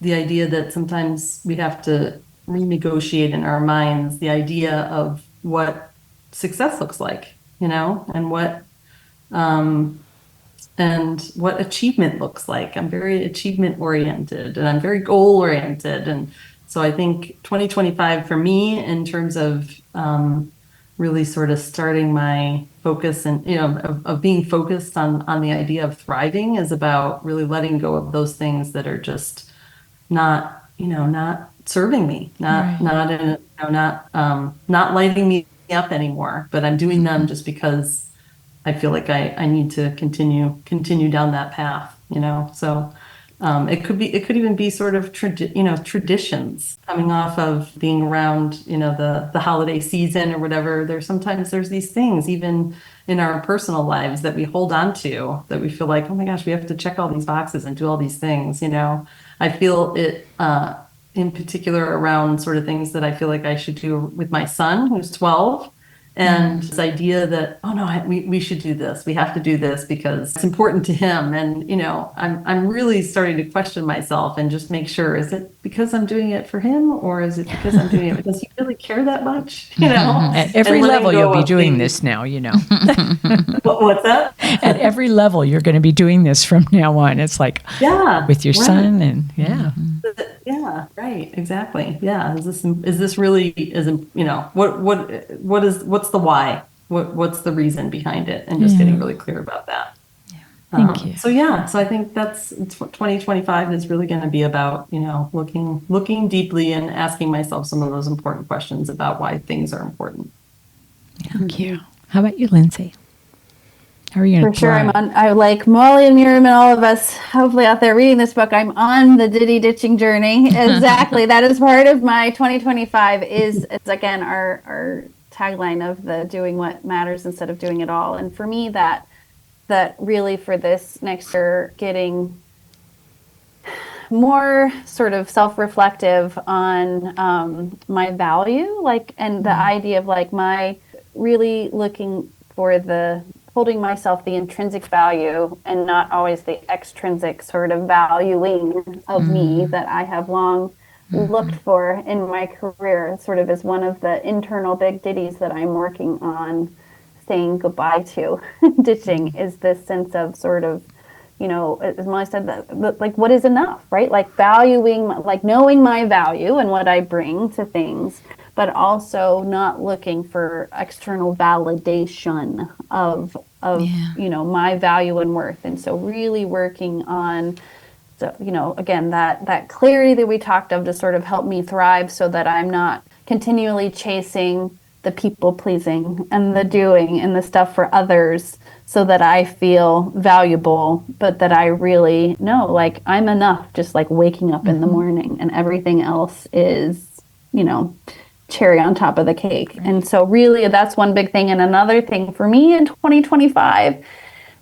the idea that sometimes we have to renegotiate in our minds the idea of what success looks like, and what achievement looks like. I'm very achievement oriented and I'm very goal oriented. And so I think 2025 for me, in terms of really sort of starting my focus and, of being focused on the idea of thriving, is about really letting go of those things that are just not serving me, not lighting me up anymore, but I'm doing them just because I feel like I need to continue down that path. So it could even be sort of traditions coming off of being around, the holiday season or whatever. There's these things even in our personal lives that we hold on to, that we feel like, oh my gosh, we have to check all these boxes and do all these things. I feel it in particular around sort of things that I feel like I should do with my son, who's 12. And this idea that, oh no, we should do this. We have to do this because it's important to him. And, I'm really starting to question myself and just make sure, is it because I'm doing it for him, or is it because I'm doing it because he really care that much? At every level, you'll be doing this now, What's that? At every level, you're going to be doing this from now on. It's like, with your son and Yeah, right. Exactly. Yeah. Is this really, what's the why? What's the reason behind it? And just getting really clear about that. Yeah. Thank you. So I think that's 2025 is really going to be about, looking deeply and asking myself some of those important questions about why things are important. Yeah. Thank you. How about you, Lindsay? How are you going to For sure, I like Molly and Miriam and all of us, hopefully out there reading this book, I'm on the ditty ditching journey. Exactly. That is part of my 2025 it's again, our tagline of the doing what matters instead of doing it all. And for me, that really for this next year, getting more sort of self-reflective on my value, and the idea of my really looking for holding myself the intrinsic value and not always the extrinsic sort of valuing of me that I have long looked for in my career, sort of as one of the internal big ditties that I'm working on saying goodbye to. Ditching is this sense of sort of, as Molly said, that what is enough, right? Valuing, knowing my value and what I bring to things, but also not looking for external validation of my value and worth. And so really working on, again, that clarity that we talked of to sort of help me thrive so that I'm not continually chasing the people pleasing and the doing and the stuff for others so that I feel valuable, but that I really know, I'm enough just waking up in the morning, and everything else is, cherry on top of the cake. Right. And so really that's one big thing. And another thing for me in 2025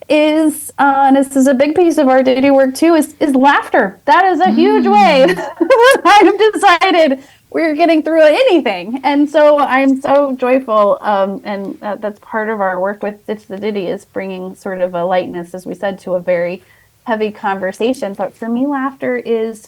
is, and this is a big piece of our ditty work too, is laughter. That is a huge way I've decided we're getting through anything. And so I'm so joyful. And that's part of our work with Ditch the Ditty, is bringing sort of a lightness, as we said, to a very heavy conversation. But for me, laughter it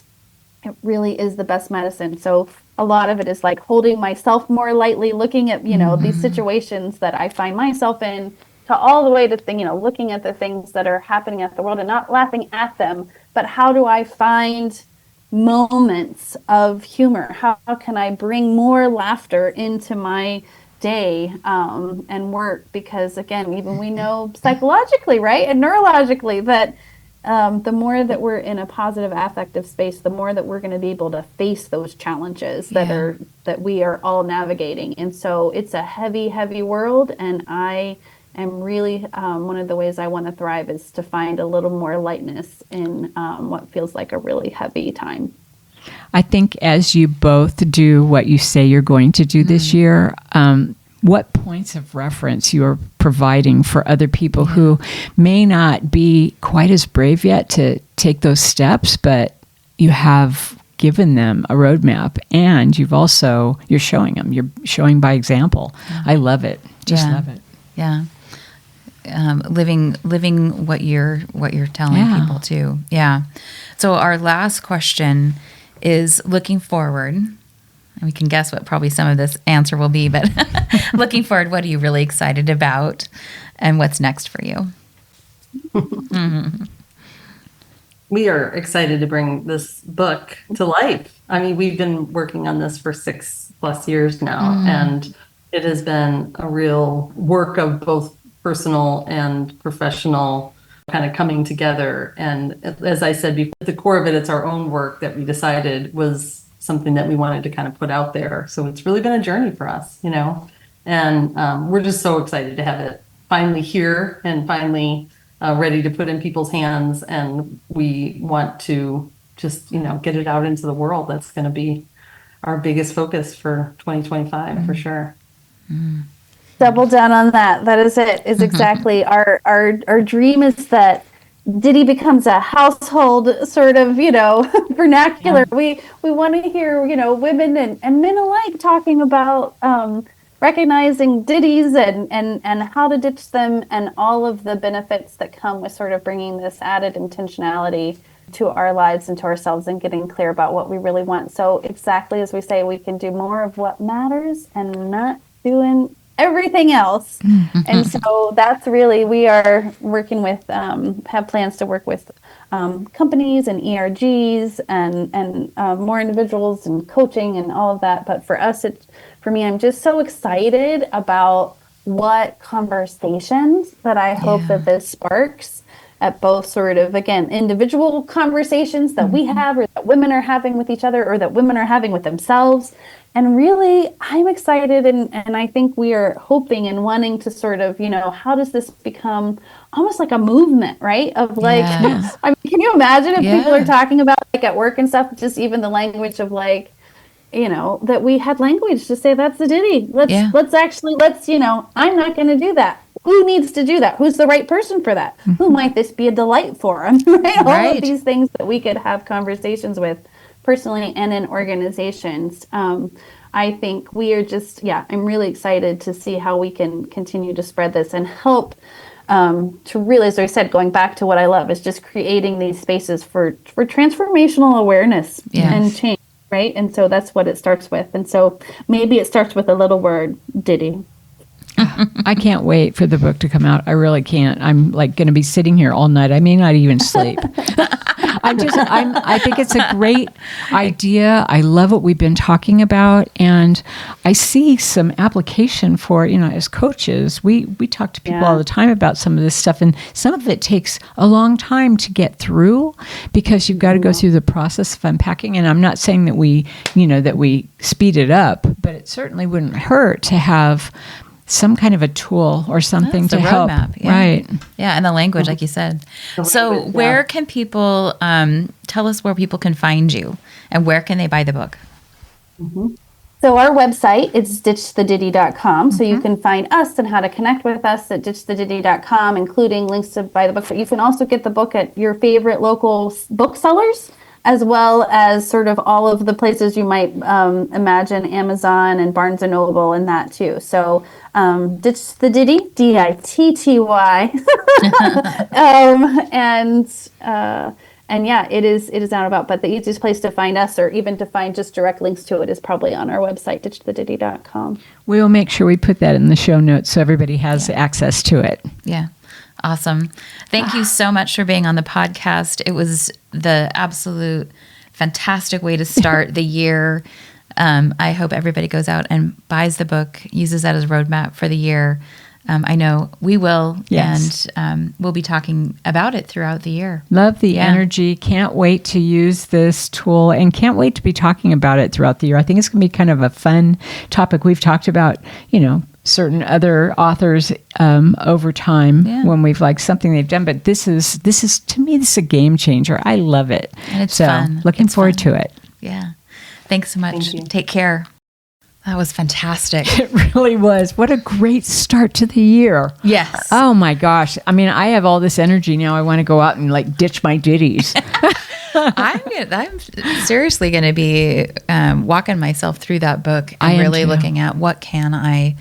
really is the best medicine. So a lot of it is holding myself more lightly, looking at, these situations that I find myself in, to all the way to, looking at the things that are happening at the world and not laughing at them, but how do I find moments of humor? How can I bring more laughter into my day and work? Because again, even we know psychologically, right, and neurologically that the more that we're in a positive affective space, the more that we're going to be able to face those challenges that we are all navigating. And so it's a heavy, heavy world. And I am really, one of the ways I want to thrive is to find a little more lightness in what feels like a really heavy time. I think as you both do what you say you're going to do this year, what points of reference you are providing for other people who may not be quite as brave yet to take those steps, but you have given them a roadmap, and you're showing them. You're showing by example. I love it. Just love it. Yeah. Living what you're telling people too. Yeah. So our last question is looking forward. And we can guess what probably some of this answer will be, but looking forward, what are you really excited about, and what's next for you? We are excited to bring this book to life. I mean, we've been working on this for 6+ years now, and it has been a real work of both personal and professional kind of coming together. And as I said before, at the core of it, it's our own work that we decided was something that we wanted to kind of put out there. So it's really been a journey for us, and we're just so excited to have it finally here and finally ready to put in people's hands, and we want to just, get it out into the world. That's going to be our biggest focus for 2025 for sure. Double down on that. That is it. Is exactly our dream is that Ditty becomes a household sort of, vernacular. Yeah. We want to hear, women and men alike talking about recognizing ditties and how to ditch them and all of the benefits that come with sort of bringing this added intentionality to our lives and to ourselves and getting clear about what we really want. So exactly as we say, we can do more of what matters and not doing everything else. And so that's really, we are working with, have plans to work with companies and ERGs and more individuals and coaching and all of that. But for us, for me, I'm just so excited about what conversations that I hope that this sparks at both sort of, again, individual conversations that we have or that women are having with each other or that women are having with themselves. And really, I'm excited and I think we are hoping and wanting to sort of, how does this become almost like a movement, right? Of like, I mean, can you imagine if people are talking about like at work and stuff, just even the language of like, that we had language to say that's the ditty. Let's, I'm not going to do that. Who needs to do that? Who's the right person for that? Who might this be a delight for? Right? All of these things that we could have conversations with personally and in organizations. I think we are just, I'm really excited to see how we can continue to spread this and help to really, as I said, going back to what I love is just creating these spaces for transformational awareness and change, right? And so that's what it starts with. And so maybe it starts with a little word, ditty. I can't wait for the book to come out. I really can't. I'm like going to be sitting here all night. I may not even sleep. I think it's a great idea. I love what we've been talking about. And I see some application for, as coaches, we talk to people all the time about some of this stuff. And some of it takes a long time to get through because you've got to go through the process of unpacking. And I'm not saying that we speed it up, but it certainly wouldn't hurt to have some kind of a tool or something to help. Roadmap, right. Yeah, and the language, like you said. So where can people, tell us where people can find you and where can they buy the book? So our website is ditchtheditty.com. So you can find us and how to connect with us at ditchtheditty.com, including links to buy the book. But you can also get the book at your favorite local booksellers, as well as sort of all of the places you might imagine, Amazon and Barnes & Noble and that too. So Ditch the Ditty, D-I-T-T-Y. And yeah, it is out and about. But the easiest place to find us or even to find just direct links to it is probably on our website, ditchtheditty.com. We'll make sure we put that in the show notes so everybody has access to it. Yeah. Awesome. Thank you so much for being on the podcast. It was the absolute fantastic way to start the year. I hope everybody goes out and buys the book, uses that as a roadmap for the year. I know we will, and we'll be talking about it throughout the year. Love the energy. Can't wait to use this tool and can't wait to be talking about it throughout the year. I think it's going to be kind of a fun topic. We've talked about, certain other authors over time when we've liked something they've done. But this is to me, this is a game changer. I love it. And it's fun. Looking forward to it. Yeah. Thanks so much. Take care. That was fantastic. It really was. What a great start to the year. Yes. Oh my gosh. I mean, I have all this energy now. I want to go out and like ditch my ditties. I'm seriously going to be walking myself through that book and really looking at what can I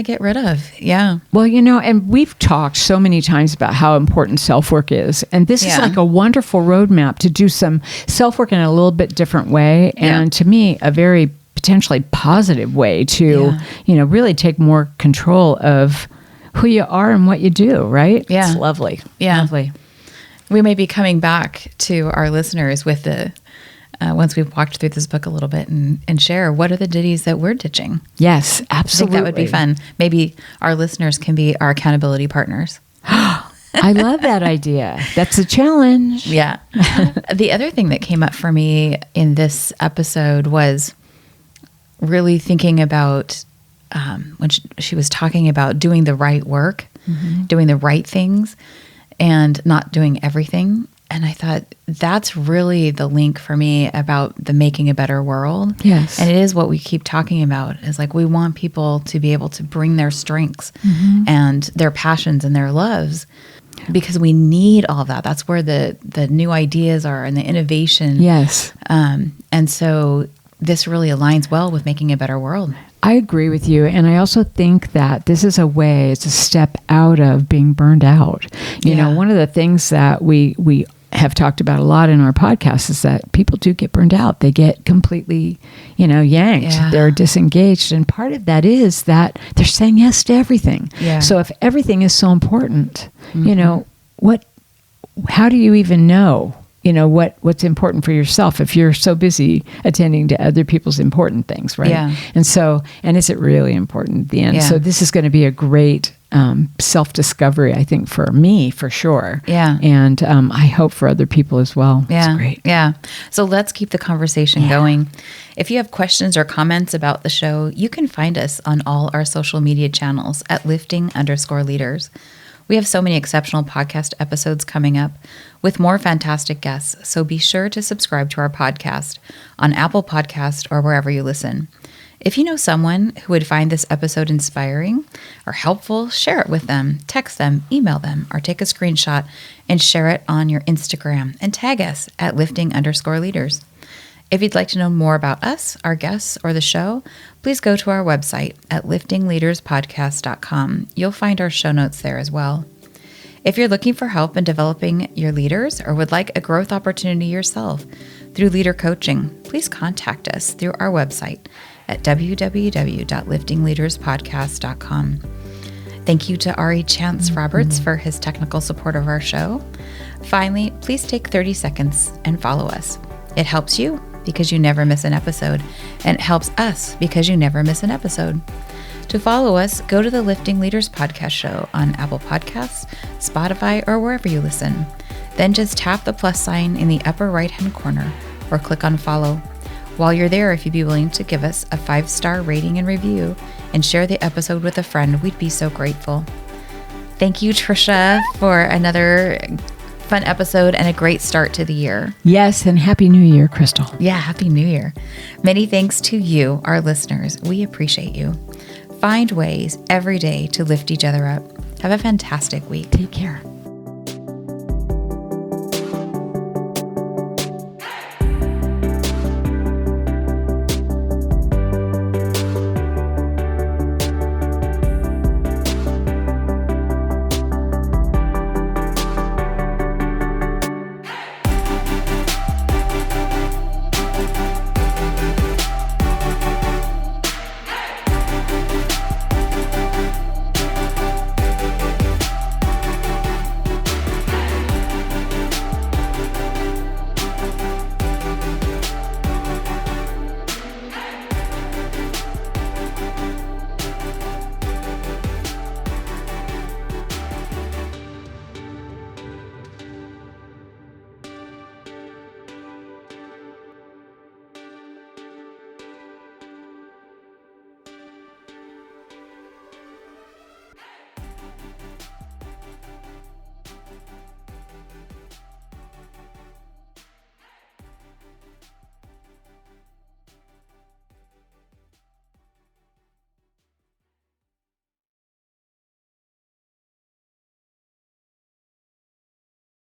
get rid of? Yeah. Well, and we've talked so many times about how important self-work is. And this is like a wonderful roadmap to do some self-work in a little bit different way. And to me, a very potentially positive way to, really take more control of who you are and what you do, right? Yeah. It's lovely. Yeah. Lovely. We may be coming back to our listeners with the, once we've walked through this book a little bit and share what are the ditties that we're ditching. Yes, absolutely. I think that would be fun. Maybe our listeners can be our accountability partners. I love that idea. That's a challenge. Yeah. The other thing that came up for me in this episode was really thinking about when she was talking about doing the right work, doing the right things. and not doing everything. And I thought that's really the link for me about the making a better world. Yes. And it is what we keep talking about, is like we want people to be able to bring their strengths and their passions and their loves, because we need all of that. That's where the new ideas are and the innovation. Yes. And so this really aligns well with making a better world. I agree with you. And I also think that this is it's a step out of being burned out. You know, one of the things that we have talked about a lot in our podcast is that people do get burned out. They get completely, yanked. Yeah. They're disengaged. And part of that is that they're saying yes to everything. Yeah. So if everything is so important, how do you even know, what's important for yourself if you're so busy attending to other people's important things, right? Yeah. And is it really important at the end? Yeah. So this is going to be a great self-discovery, I think, for me, for sure. Yeah. And I hope for other people as well. Yeah. It's great. Yeah. So let's keep the conversation going. If you have questions or comments about the show, you can find us on all our social media channels at lifting_leaders. We have so many exceptional podcast episodes coming up with more fantastic guests, so be sure to subscribe to our podcast on Apple Podcast or wherever you listen. If you know someone who would find this episode inspiring or helpful, share it with them, text them, email them, or take a screenshot and share it on your Instagram and tag us at lifting_leaders. If you'd like to know more about us, our guests, or the show, please go to our website at liftingleaderspodcast.com. You'll find our show notes there as well. If you're looking for help in developing your leaders or would like a growth opportunity yourself through leader coaching, please contact us through our website at www.liftingleaderspodcast.com. Thank you to Ari Chance Roberts for his technical support of our show. Finally, please take 30 seconds and follow us. It helps you because you never miss an episode, and it helps us because you never miss an episode. To follow us, go to the Lifting Leaders Podcast Show on Apple Podcasts, Spotify, or wherever you listen. Then just tap the plus sign in the upper right-hand corner or click on follow. While you're there, if you'd be willing to give us a 5-star rating and review and share the episode with a friend, we'd be so grateful. Thank you, Trisha, for another fun episode and a great start to the year. Yes, and Happy New Year, Crystal. Yeah, Happy New Year. Many thanks to you, our listeners. We appreciate you. Find ways every day to lift each other up. Have a fantastic week. Take care.